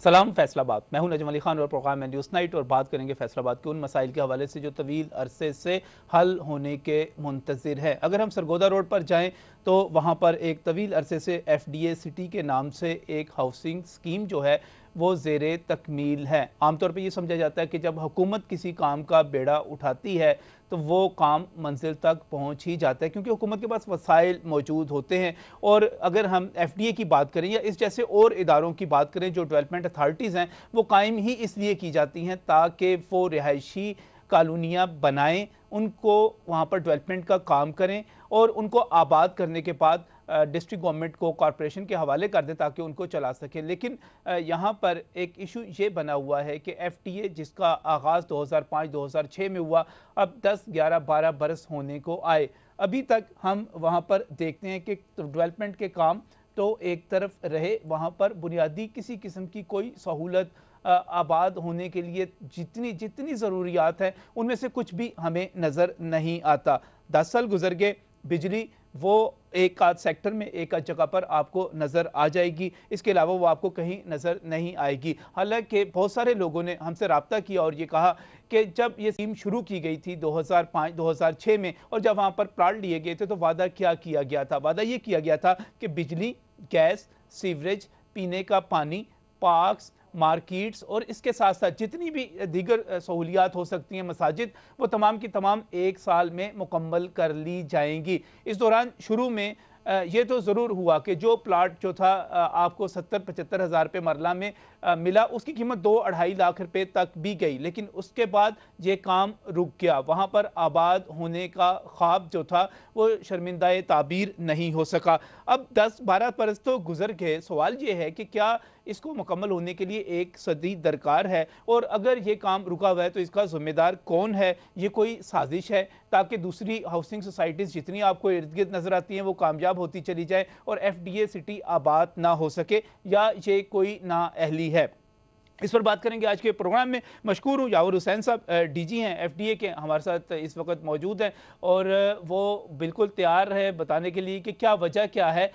सलाम फैसलाबाद। मैं हूं नजम अली खान और प्रोग्राम में न्यूज़ नाइट और बात करेंगे फैसलाबाद के उन मसाइल के हवाले से जो तवील अरसे से हल होने के मुंतज़िर है। अगर हम सरगोदा रोड पर जाएं तो वहां पर एक तवील अरसे से FDA सिटी के नाम से एक हाउसिंग स्कीम जो है वो ज़ेरे तकमील है। आमतौर पर यह समझा जाता है कि जब हुकूमत किसी काम का बेड़ा उठाती है तो वो काम मंजिल तक पहुंच ही जाता है, क्योंकि हुकूमत के पास वसाइल मौजूद होते हैं। और अगर हम FDA की बात करें या इस जैसे और इदारों की बात करें जो डेवलपमेंट अथॉरिटीज़ हैं, वो कायम ही इसलिए की जाती हैं ताकि वो रिहायशी कॉलोनियाँ बनाएं, उनको वहाँ पर डेवलपमेंट का काम करें और उनको आबाद करने के बाद डिस्ट्रिक्ट गवर्नमेंट को कॉरपोरेशन के हवाले कर दें ताकि उनको चला सकें। लेकिन यहाँ पर एक इशू ये बना हुआ है कि FDA जिसका आगाज़ 2005-2006 में हुआ, अब 10, 11, 12 बरस होने को आए, अभी तक हम वहाँ पर देखते हैं कि डेवलपमेंट के काम तो एक तरफ रहे, वहाँ पर बुनियादी किसी किस्म की कोई सहूलत आबाद होने के लिए जितनी जितनी ज़रूरियात है उनमें से कुछ भी हमें नज़र नहीं आता। 10 साल गुजर गए, बिजली वो एक आध सेक्टर में एक आध जगह पर आपको नज़र आ जाएगी, इसके अलावा वो आपको कहीं नज़र नहीं आएगी। हालांकि बहुत सारे लोगों ने हमसे रब्ता किया और ये कहा कि जब ये स्कीम शुरू की गई थी 2005-2006 में और जब वहाँ पर प्लाट लिए गए थे तो वादा क्या किया गया था? वादा ये किया गया था कि बिजली, गैस, सीवरेज, पीने का पानी, पार्क्स, मार्केट्स और इसके साथ साथ जितनी भी दीगर सहूलियात हो सकती हैं, मसाजिद, वो तमाम की तमाम एक साल में मुकम्मल कर ली जाएंगी। इस दौरान शुरू में ये तो ज़रूर हुआ कि जो प्लाट जो था आपको 70-75 हज़ार रुपये मरला में मिला, उसकी कीमत 2-2.5 लाख रुपए तक भी गई, लेकिन उसके बाद ये काम रुक गया। वहाँ पर आबाद होने का ख्वाब जो था वो शर्मिंदा ताबीर नहीं हो सका। अब 10-12 बरस तो गुजर गए, सवाल ये है कि क्या इसको मुकम्मल होने के लिए एक सदी दरकार है? और अगर ये काम रुका हुआ है तो इसका जिम्मेदार कौन है? ये कोई साजिश है ताकि दूसरी हाउसिंग सोसाइटीज़ जितनी आपको इर्द गिर्द नज़र आती हैं वो कामयाब होती चली जाए और FDA सिटी आबाद ना हो सके, या ये कोई नाअहली है? इस पर बात करेंगे आज के प्रोग्राम में। मशकूर हूँ, यावर हुसैन साहब DG हैं FDA के, हमारे साथ इस वक्त मौजूद हैं और वो बिल्कुल तैयार है बताने के लिए कि क्या वजह क्या है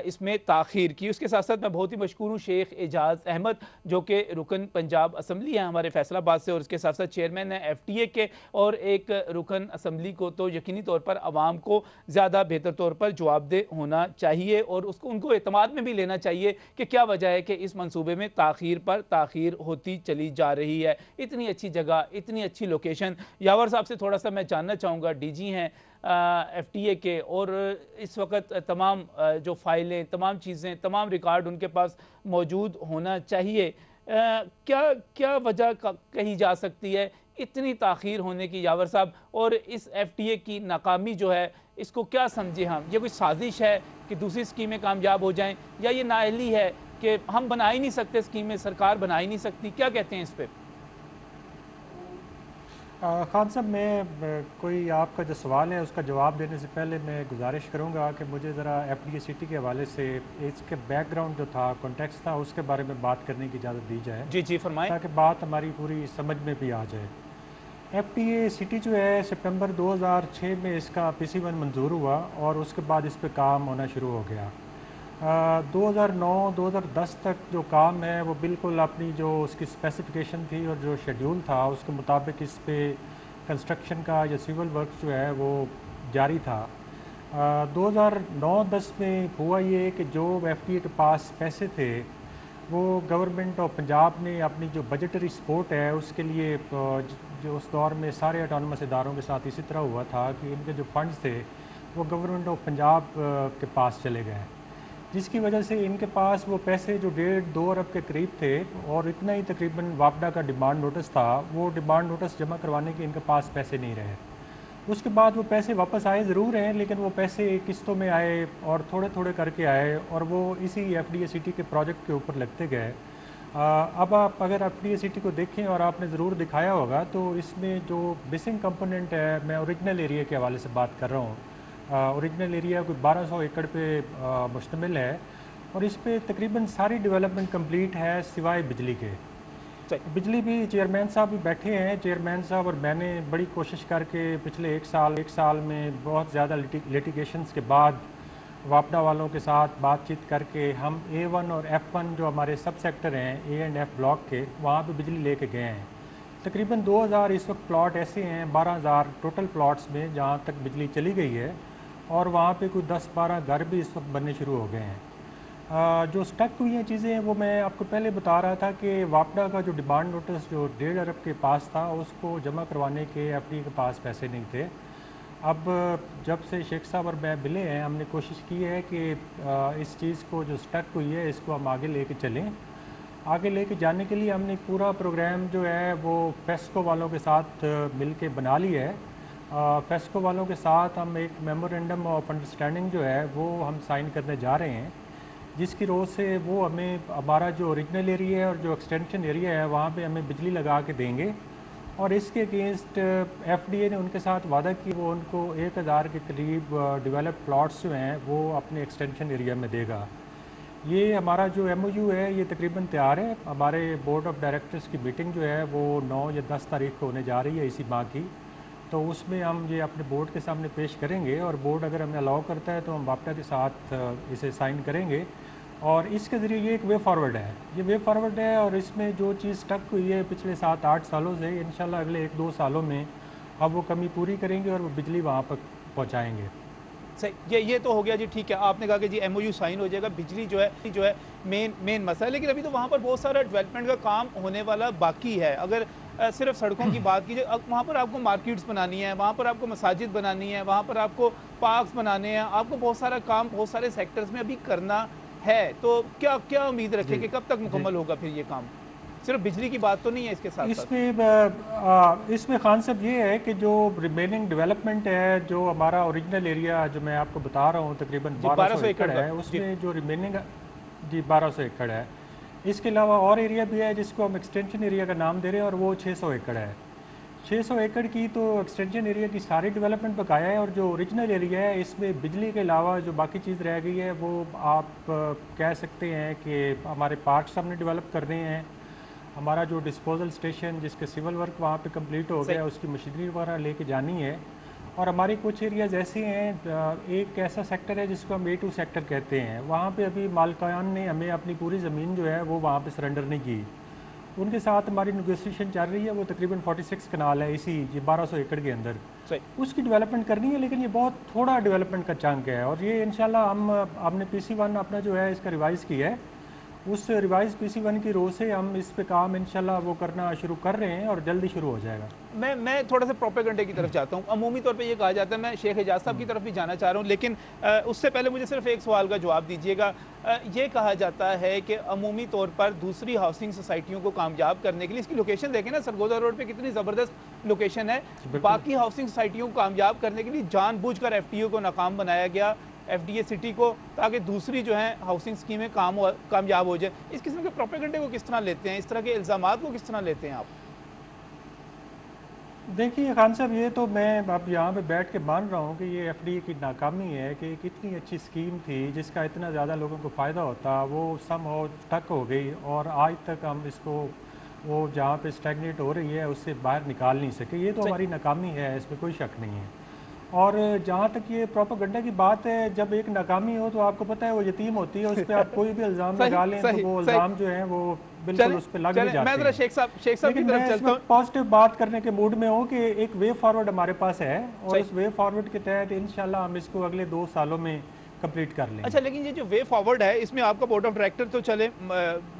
इसमें ताख़ीर की। उसके साथ साथ मैं बहुत ही मशकूर हूँ शेख एजाज अहमद जो कि रुकन पंजाब असम्बली है हमारे फैसलाबाद से और उसके साथ साथ चेयरमैन है FDA के, और एक रुकन असम्बली को तो यकीनी तौर पर आवाम को ज़्यादा बेहतर तौर पर जवाबदेह होना चाहिए और उसको उनको एतमाद में भी लेना चाहिए कि क्या वजह है कि इस मनसूबे में ताख़ीर पर ताख़ीर होती चली जा रही है। इतनी अच्छी जगह, इतनी अच्छी लोकेशन। यावर साहब से थोड़ा सा मैं जानना चाहूँगा, DG हैं FDA के, और इस वक्त तमाम जो फाइलें, तमाम चीज़ें, तमाम रिकॉर्ड उनके पास मौजूद होना चाहिए। क्या क्या वजह कही जा सकती है इतनी ताख़ीर होने की यावर साहब? और इस FDA की नाकामी जो है इसको क्या समझे हम? ये कोई साजिश है कि दूसरी स्कीमें कामयाब हो जाएं, या ये नाअहली है कि हम बना ही नहीं सकते स्कीमें, सरकार बना ही नहीं सकती? क्या कहते हैं इस पर? खान साहब, मैं कोई आपका जो सवाल है उसका जवाब देने से पहले मैं गुजारिश करूंगा कि मुझे ज़रा FDA सिटी के हवाले से इसके बैकग्राउंड जो था, कॉन्टेक्स्ट था, उसके बारे में बात करने की इजाज़त दी जाए। जी जी फरमाएं। ताकि बात हमारी पूरी समझ में भी आ जाए। FDA सिटी जो है सितंबर 2006 में इसका PC1 मंजूर हुआ और उसके बाद इस पर काम होना शुरू हो गया। 2009-2010 तक जो काम है वो बिल्कुल अपनी जो उसकी स्पेसिफिकेशन थी और जो शेड्यूल था उसके मुताबिक इस पे कंस्ट्रक्शन का या सिविल वर्क जो है वो जारी था। 2009-10 में हुआ ये कि जो FDA के पास पैसे थे वो गवर्नमेंट ऑफ पंजाब ने अपनी जो बजटरी सपोर्ट है उसके लिए जो उस दौर में सारे ऑटोनमस इदारों के साथ इसी तरह हुआ था कि इनके जो फंड्स थे वो गवर्नमेंट ऑफ पंजाब के पास चले गए, जिसकी वजह से इनके पास वो पैसे जो 1.5-2 अरब के करीब थे और इतना ही तकरीबन वापडा का डिमांड नोटिस था, वो डिमांड नोटिस जमा करवाने के इनके पास पैसे नहीं रहे। उसके बाद वो पैसे वापस आए ज़रूर हैं, लेकिन वो पैसे किस्तों में आए और थोड़े थोड़े करके आए और वो इसी FDA सिटी के प्रोजेक्ट के ऊपर लगते गए। अब आप अगर FDA सिटी को देखें, और आपने ज़रूर दिखाया होगा, तो इसमें जो मिसिंग कंपोनेंट है, मैं ओरिजिनल एरिया के हवाले से बात कर रहा हूँ। ओरिजिनल एरिया कोई 1200 एकड़ पे मुश्तमिल है और इस पर तकरीबन सारी डेवलपमेंट कंप्लीट है सिवाय बिजली के। बिजली भी चेयरमैन साहब भी बैठे हैं, चेयरमैन साहब और मैंने बड़ी कोशिश करके पिछले एक साल में बहुत ज़्यादा लिटिगेशंस के बाद वापडा वालों के साथ बातचीत करके हम A1 और F1 जो हमारे सब सेक्टर हैं A एंड F ब्लॉक के, वहाँ पे बिजली लेके गए हैं। तकरीबन 2000 इस वक्त प्लॉट ऐसे हैं, 12000 टोटल प्लॉट्स में जहाँ तक बिजली चली गई है, और वहाँ पे कोई 10-12 घर भी इस वक्त बनने शुरू हो गए हैं। जो स्टक हुई हैं चीज़ें हैं वो मैं आपको पहले बता रहा था कि वापडा का जो डिमांड नोटिस जो 1.5 अरब के पास था, उसको जमा करवाने के FD के पास पैसे नहीं थे। अब जब से शेख साहब और मैं मिले हैं, हमने कोशिश की है कि इस चीज़ को जो स्टक हुई है इसको हम आगे लेके चलें। आगे लेके जाने के लिए हमने पूरा प्रोग्राम जो है वो फेस्को वालों के साथ मिल के बना लिया है। फेस्को वालों के साथ हम एक मेमोरेंडम ऑफ अंडरस्टैंडिंग जो है वो हम साइन करने जा रहे हैं, जिसकी रोज़ से वो हमें हमारा जो ओरिजिनल एरिया है और जो एक्सटेंशन एरिया है वहाँ पे हमें बिजली लगा के देंगे। और इसके अगेंस्ट FDA ने उनके साथ वादा कि वो उनको 1000 के करीब डेवलप प्लॉट्स जो हैं वो अपने एक्सटेंशन एरिया में देगा। ये हमारा जो MOU है ये तकरीबन तैयार है। हमारे बोर्ड ऑफ डायरेक्टर्स की मीटिंग जो है वो 9 या 10 तारीख को होने जा रही है इसी माह की, तो उसमें हम ये अपने बोर्ड के सामने पेश करेंगे, और बोर्ड अगर हमें अलाउ करता है तो हम वापडा के साथ इसे साइन करेंगे। और इसके ज़रिए ये एक वे फॉरवर्ड है, ये वे फॉरवर्ड है, और इसमें जो चीज़ स्टक हुई है पिछले 7-8 सालों से, इंशाल्लाह अगले 1-2 सालों में अब वो कमी पूरी करेंगे और वो बिजली वहाँ पर पहुँचाएँगे। सही, ये तो हो गया जी, ठीक है। आपने कहा कि जी MOU साइन हो जाएगा, बिजली जो है मेन मसला है, लेकिन अभी तो वहाँ पर बहुत सारा डेवलपमेंट का काम होने वाला बाकी है। अगर सिर्फ सड़कों की बात कीजिए, वहाँ पर आपको मार्केट्स बनानी है, वहाँ पर आपको मसाजिद बनानी है, वहाँ पर आपको पार्क्स बनाने हैं, आपको बहुत सारा काम बहुत सारे सेक्टर्स में अभी करना है। तो क्या उम्मीद रखें कि कब तक मुकम्मल होगा फिर ये काम? सिर्फ बिजली की बात तो नहीं है इसके साथ इसमें खान साहब ये है कि जो रिमेनिंग डेवलपमेंट है, जो हमारा ओरिजिनल एरिया जो मैं आपको बता रहा हूँ तकरीबन 1200 एकड़ है, उसमें जो रिमेनिंग जी 1200 एकड़ है। इसके अलावा और एरिया भी है जिसको हम एक्सटेंशन एरिया का नाम दे रहे हैं, और वो 600 एकड़ है। 600 एकड़ की तो एक्सटेंशन एरिया की सारी डेवलपमेंट बकाया है, और जो ओरिजिनल एरिया है इसमें बिजली के अलावा जो बाकी चीज़ रह गई है वो आप कह सकते हैं कि हमारे पार्क्स हमने डेवलप कर रहे हैं। हमारा जो डिस्पोजल स्टेशन जिसके सिविल वर्क वहाँ पे कंप्लीट हो गया, उसकी मशीनरी वगैरह लेके जानी है। और हमारी कुछ एरियाज़ ऐसे हैं, एक ऐसा सेक्टर है जिसको हम A2 सेक्टर कहते हैं, वहाँ पे अभी मालिकान ने हमें अपनी पूरी ज़मीन जो है वो वहाँ पे सरेंडर नहीं की। उनके साथ हमारी नेगोशिएशन चल रही है, वो तकरीबन 46 कनाल है इसी ये 1200 एकड़ के अंदर, उसकी डेवलपमेंट करनी है, लेकिन ये बहुत थोड़ा डेवलपमेंट का चंक है। और ये इंशाल्लाह हमने PC1 अपना जो है इसका रिवाइज़ किया है, उस रिवाइज PC1 की रो से हम इस पे काम इंशाल्लाह वो करना शुरू कर रहे हैं और जल्दी शुरू हो जाएगा। मैं थोड़ा सा प्रोपेगेंडे की तरफ जाता हूँ। अमूमी तौर पे ये कहा जाता है, मैं शेख एजाज साहब की तरफ भी जाना चाह रहा हूँ, लेकिन उससे पहले मुझे सिर्फ एक सवाल का जवाब दीजिएगा। ये कहा जाता है कि अमूमी तौर पर दूसरी हाउसिंग सोसाइटियों को कामयाब करने के लिए, इसकी लोकेशन देखें ना, सरगोदा रोड पर कितनी ज़बरदस्त लोकेशन है, बाकी हाउसिंग सोसाइटियों को कामयाब करने के लिए जानबूझकर FTO को नाकाम बनाया गया, FDA सिटी को, ताकि दूसरी जो है हाउसिंग स्कीमें कामयाब हो जाए। इस किस्म के प्रोपेगेंडे को किस तरह लेते हैं, इस तरह के इल्ज़ामात को किस तरह लेते हैं आप? देखिए खान साहब, ये तो मैं अब यहाँ पे बैठ के मान रहा हूँ कि ये FDA की नाकामी है कि कितनी अच्छी स्कीम थी जिसका इतना ज़्यादा लोगों को फ़ायदा होता, वो समहाउ स्टक हो गई, और आज तक हम इसको वो जहाँ पे स्टैग्नेट हो रही है उससे बाहर निकाल नहीं सके। ये तो हमारी नाकामी है, इसमें कोई शक नहीं है। और जहाँ तक ये प्रोपेगेंडा की बात है, जब एक नाकामी हो तो आपको पता है वो यतीम होती है, उस पर आप कोई भी इल्ज़ाम लगा लें तो वो इल्ज़ाम जो है वो बिल्कुल उस पर लग नहीं जाते हैं। शेख साहब की तरफ चलता हूं। पॉजिटिव बात करने के मूड में हूँ कि एक वे फॉरवर्ड हमारे पास है, और उस वे फॉरवर्ड के तहत इंशाल्लाह हम इसको अगले 2 सालों में कंप्लीट कर लेंगे। अच्छा, लेकिन ये जो वे फॉरवर्ड है इसमें आपका बोर्ड ऑफ डायरेक्टर तो चले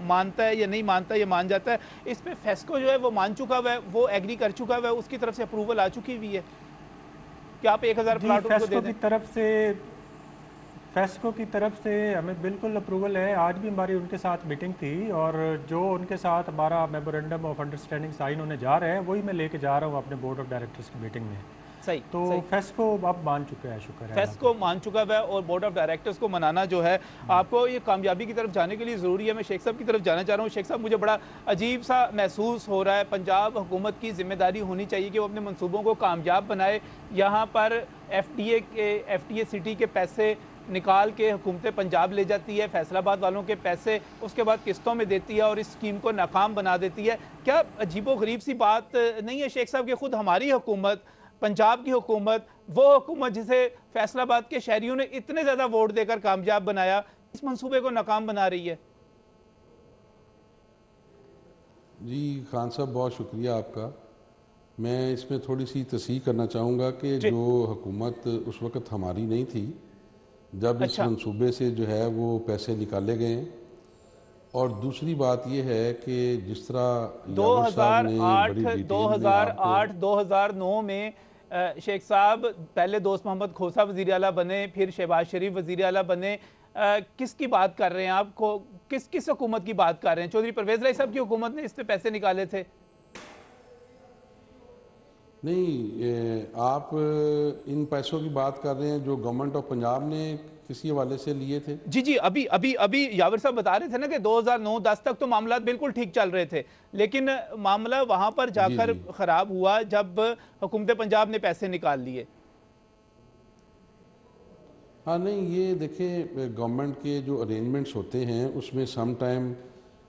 मानता है या नहीं मानता, ये मान जाता है, इसमें फेस्को जो है वो मान चुका हुआ है, वो एग्री कर चुका हुआ है, उसकी तरफ से अप्रूवल आ चुकी हुई है कि आप 1000 प्लाट उनको दे दें? फेस्को की तरफ से हमें बिल्कुल अप्रूवल है। आज भी हमारी उनके साथ मीटिंग थी, और जो उनके साथ हमारा मेमोरेंडम ऑफ अंडरस्टैंडिंग साइन होने जा रहा है वही मैं लेके जा रहा हूँ अपने बोर्ड ऑफ डायरेक्टर्स की मीटिंग में। सही, तो फेस्को अब मान चुका है, शुक्र है फेस्को मान चुका है, और बोर्ड ऑफ डायरेक्टर्स को मनाना जो है आपको ये कामयाबी की तरफ जाने के लिए ज़रूरी है। मैं शेख साहब की तरफ जाना चाह रहा हूँ। शेख साहब, मुझे बड़ा अजीब सा महसूस हो रहा है, पंजाब हुकूमत की जिम्मेदारी होनी चाहिए कि वो अपने मनसूबों को कामयाब बनाए। यहाँ पर FDA सिटी के पैसे निकाल के हुकूमत पंजाब ले जाती है, फैसलाबाद वालों के पैसे उसके बाद किस्तों में देती है और इस स्कीम को नाकाम बना देती है। क्या अजीबो गरीब सी बात नहीं है शेख साहब कि खुद हमारी हुकूमत पंजाब की हुकूमत, वो हुकूमत जिसे फैसलाबाद के शहरियों ने इतने ज़्यादा वोट देकर कामयाब बनाया, इस मंसूबे को नाकाम बना रही है? जी खान साहब, बहुत शुक्रिया आपका। मैं इसमें थोड़ी सी तस्हीह करना चाहूँगा कि जी। जो हुकूमत उस वक़्त हमारी नहीं थी, जब इस अच्छा। मंसूबे से जो है वो पैसे निकाले गए हैं। और दूसरी बात ये है कि जिस तरह यावर साहब ने 2008 बड़ी डिटेल में आपको 2008 2009 में शेख साहब पहले दोस्त मोहम्मद खोसा वजीर आला बने, फिर शहबाज शरीफ वजीर आला बने। किसकी बात कर रहे हैं आपको, किस किस हुकूमत की बात कर रहे हैं? चौधरी परवेज राय साहब की हुकूमत ने इस पे पैसे निकाले थे? नहीं, आप इन पैसों की बात कर रहे हैं जो गवर्नमेंट ऑफ पंजाब ने किसी हवाले से लिए थे। जी जी, अभी अभी अभी यावर साहब बता रहे थे ना कि 2009-10 तक तो मामला बिल्कुल ठीक चल रहे थे, लेकिन मामला वहां पर जी जाकर जी। खराब हुआ जब हुकूमत पंजाब ने पैसे निकाल लिए। हाँ नहीं, ये देखें, गवर्नमेंट के जो अरेंजमेंट्स होते हैं उसमें सम टाइम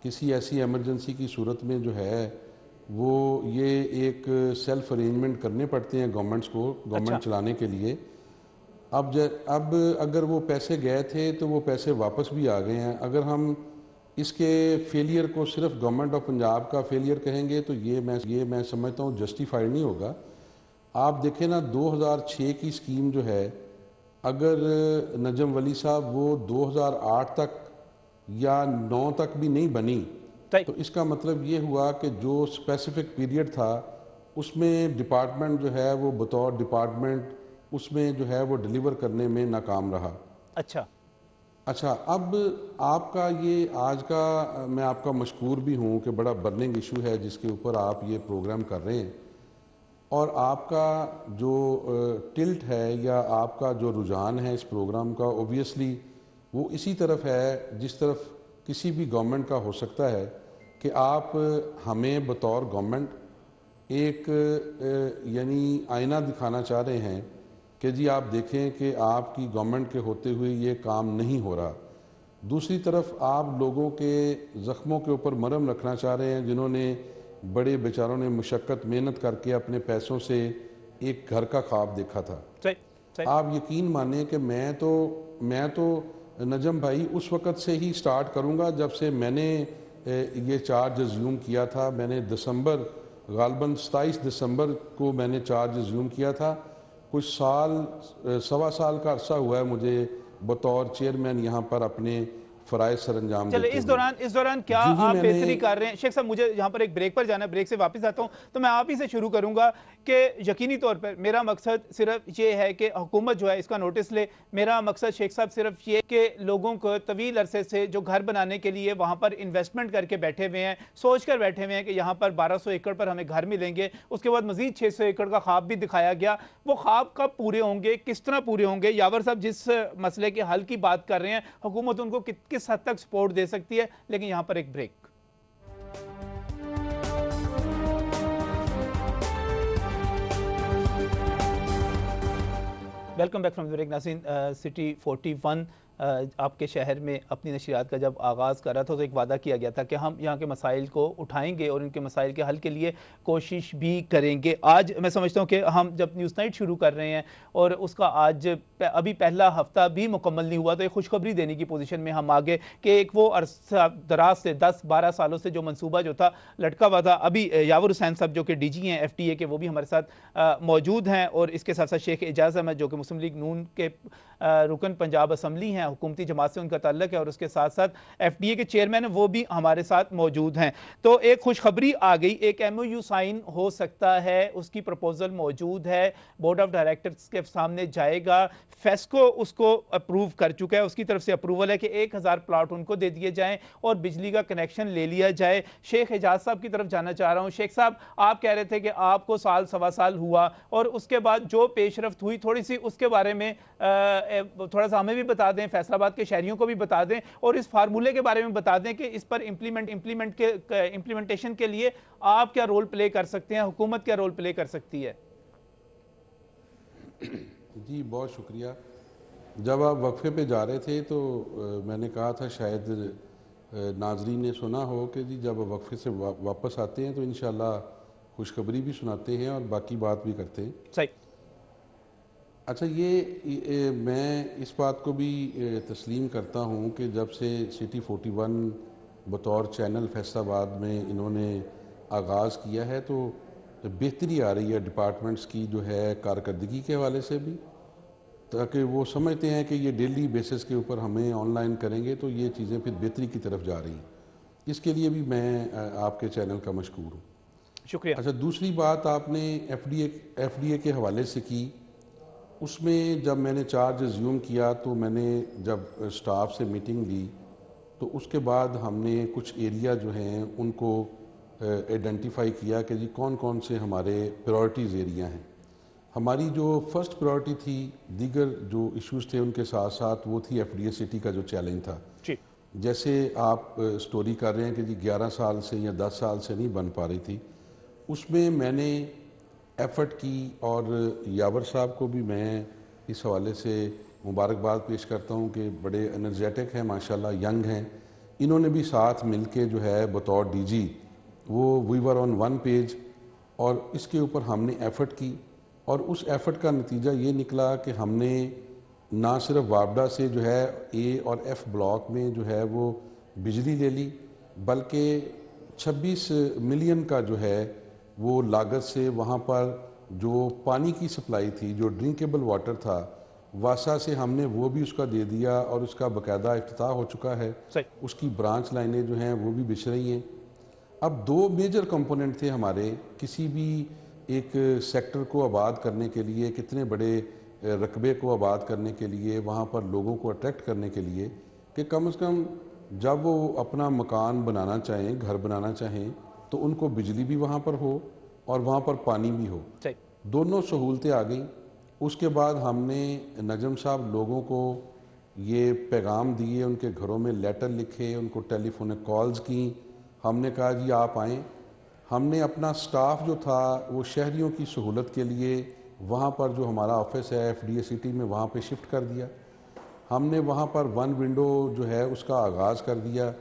किसी ऐसी इमरजेंसी की सूरत में जो है वो ये एक सेल्फ अरेंजमेंट करने पड़ते हैं गवर्नमेंट्स को, अच्छा। गवर्नमेंट चलाने के लिए। अब अगर वो पैसे गए थे तो वो पैसे वापस भी आ गए हैं। अगर हम इसके फेलियर को सिर्फ गवर्नमेंट ऑफ पंजाब का फेलियर कहेंगे तो ये मैं समझता हूँ जस्टिफाइड नहीं होगा। आप देखें ना, 2006 की स्कीम जो है, अगर नजम वली साहब वो 2008 तक या 9 तक भी नहीं बनी, सही। तो इसका मतलब ये हुआ कि जो स्पेसिफिक पीरियड था उसमें डिपार्टमेंट जो है वो बतौर डिपार्टमेंट उसमें जो है वो डिलीवर करने में नाकाम रहा। अच्छा। अच्छा, अब आपका ये आज का मैं आपका मशकूर भी हूँ कि बड़ा बर्निंग इशू है जिसके ऊपर आप ये प्रोग्राम कर रहे हैं, और आपका जो टिल्ट है या आपका जो रुझान है इस प्रोग्राम का, ओबियसली वो इसी तरफ है जिस तरफ किसी भी गवर्नमेंट का हो सकता है कि आप हमें बतौर गवर्नमेंट एक यानी आईना दिखाना चाह रहे हैं कि जी आप देखें कि आपकी गवर्नमेंट के होते हुए ये काम नहीं हो रहा। दूसरी तरफ आप लोगों के ज़ख्मों के ऊपर मरहम रखना चाह रहे हैं, जिन्होंने बड़े बेचारों ने मुशक्क़त मेहनत करके अपने पैसों से एक घर का ख्वाब देखा था। सही। सही। आप यकीन माने कि मैं तो नजम भाई उस वक़्त से ही स्टार्ट करूंगा जब से मैंने ये चार्ज अज्यूम किया था। मैंने दिसंबर, गालबन 27 दिसंबर को मैंने चार्ज अज्यूम किया था। कुछ साल, सवा साल का अरसा हुआ है मुझे बतौर चेयरमैन यहाँ पर अपने फ़राइज़ सरअंजाम चले, देते इस हुए। दौरान क्या जो ही आप मैंने बेहतरी कर रहे हैं? शेख साहब, मुझे यहाँ पर एक ब्रेक पर जाना है, ब्रेक से वापस आता हूँ, तो मैं आप ही से शुरू करूंगा कि यकीनी तौर पर मेरा मकसद सिर्फ ये है कि हुकूमत जो है इसका नोटिस ले। मेरा मकसद शेख साहब सिर्फ ये कि लोगों को तवील अरसे से जो घर बनाने के लिए वहाँ पर इन्वेस्टमेंट करके बैठे हुए हैं, सोच कर बैठे हुए हैं कि यहाँ पर 1200 एकड़ पर हमें घर मिलेंगे, उसके बाद मजीद 600 एकड़ का ख्वाब भी दिखाया गया। वो ख्वाब कब पूरे होंगे, किस तरह पूरे होंगे? यावर साहब जिस मसले के हल की बात कर रहे हैं, हुकूमत उनको किस हद तक सपोर्ट दे सकती है? लेकिन यहां पर एक break. Welcome back from break. नाज़रीन, सिटी 41 आपके शहर में अपनी नशरियात का जब आगाज़ कर रहा था तो एक वादा किया गया था कि हम यहाँ के मसाइल को उठाएंगे और इनके मसाइल के हल के लिए कोशिश भी करेंगे। आज मैं समझता हूँ कि हम जब न्यूज़ नाइट शुरू कर रहे हैं और उसका आज अभी पहला हफ्ता भी मुकम्मल नहीं हुआ, तो एक खुशखबरी देने की पोजीशन में हम आगे कि एक वो अरसा दराज से 10-12 सालों से जो मंसूबा जो था लटका हुआ था, अभी यावर हुसैन साहब जो कि DG हैं FTA के, वो भी हमारे साथ मौजूद हैं, और इसके साथ साथ शेख एजाज अहमद जो कि मुस्लिम लीग नून के रुकन पंजाब असम्बली हैं, हुकूमती जमात से उनका ताल्लुक है, और उसके साथ साथ FTA के चेयरमैन हैं, वो भी हमारे साथ मौजूद हैं। तो एक खुशखबरी आ गई, एक MOU साइन हो सकता है, उसकी प्रपोजल मौजूद है, बोर्ड ऑफ डायरेक्टर्स के सामने जाएगा, फेस्को उसको अप्रूव कर चुका है, उसकी तरफ से अप्रूवल है कि 1000 प्लाट उनको दे दिए जाएं और बिजली का कनेक्शन ले लिया जाए। शेख एजाज साहब की तरफ जाना चाह रहा हूं। शेख साहब, आप कह रहे थे कि आपको साल सवा साल हुआ और उसके बाद जो पेशरफ्त हुई थोड़ी सी उसके बारे में थोड़ा सा हमें भी बता दें, फैसलाबाद के शहरियों को भी बता दें, और इस फार्मूले के बारे में बता दें कि इस पर इम्प्लीमेंटेशन के लिए आप क्या रोल प्ले कर सकते हैं, हुकूमत क्या रोल प्ले कर सकती है? जी बहुत शुक्रिया। जब आप वक्फे पे जा रहे थे तो मैंने कहा था, शायद नाजरीन ने सुना हो कि जी जब वक्फे से वापस आते हैं तो इंशाल्लाह खुशखबरी भी सुनाते हैं और बाकी बात भी करते हैं। सही। अच्छा, मैं इस बात को भी तस्लीम करता हूँ कि जब से सिटी 41 बतौर चैनल फैसलाबाद में इन्होंने आगाज़ किया है तो बेहतरी आ रही है डिपार्टमेंट्स की जो है कारकर्दगी के हवाले से भी, ताकि वो समझते हैं कि ये डेली बेसिस के ऊपर हमें ऑनलाइन करेंगे तो ये चीज़ें फिर बेहतरी की तरफ जा रही हैं। इसके लिए भी मैं आपके चैनल का मशकूर हूँ। शुक्रिया। अच्छा, दूसरी बात आपने एफडीए के हवाले से की, उसमें जब मैंने चार्ज रिज्यूम किया तो मैंने जब स्टाफ से मीटिंग ली तो उसके बाद हमने कुछ एरिया जो हैं उनको आइडेंटिफाई किया कि जी कौन कौन से हमारे प्रायोरिटीज़ एरिया हैं। हमारी जो फर्स्ट प्रायोरिटी थी, दीगर जो इश्यूज़ थे उनके साथ साथ, वो थी एफडीए सिटी का जो चैलेंज था। जी। जैसे आप स्टोरी कर रहे हैं कि जी 11 साल से या 10 साल से नहीं बन पा रही थी, उसमें मैंने एफ़र्ट की और यावर साहब को भी मैं इस हवाले से मुबारकबाद पेश करता हूँ कि बड़े एनर्जेटिक हैं माशाल्लाह, यंग हैं। इन्होंने भी साथ मिलके जो है बतौर डीजी वो we were on one page और इसके ऊपर हमने एफ़र्ट की और उस एफ़र्ट का नतीजा ये निकला कि हमने ना सिर्फ वापडा से जो है ए और एफ़ ब्लॉक में जो है वो बिजली ले ली, बल्कि 26 मिलियन का जो है वो लागत से वहाँ पर जो पानी की सप्लाई थी, जो ड्रिंकेबल वाटर था, वासा से हमने वो भी उसका दे दिया और उसका बाकायदा इफ्तिताह हो चुका है। उसकी ब्रांच लाइनें जो हैं वो भी बिछ रही हैं। अब दो मेजर कंपोनेंट थे हमारे किसी भी एक सेक्टर को आबाद करने के लिए, कितने बड़े रकबे को आबाद करने के लिए, वहाँ पर लोगों को अट्रैक्ट करने के लिए कि कम से कम जब वो अपना मकान बनाना चाहें, घर बनाना चाहें, तो उनको बिजली भी वहाँ पर हो और वहाँ पर पानी भी हो। दोनों सहूलतें आ गई। उसके बाद हमने नजम साहब लोगों को ये पैगाम दिए, उनके घरों में लेटर लिखे, उनको टेलीफोनिक कॉल्स की। हमने कहा जी आप आएँ। हमने अपना स्टाफ जो था वो शहरियों की सहूलत के लिए वहाँ पर जो हमारा ऑफिस है एफडीए सिटी में, वहाँ पे शिफ्ट कर दिया। हमने वहाँ पर वन विंडो जो है उसका आगाज़ कर दिया।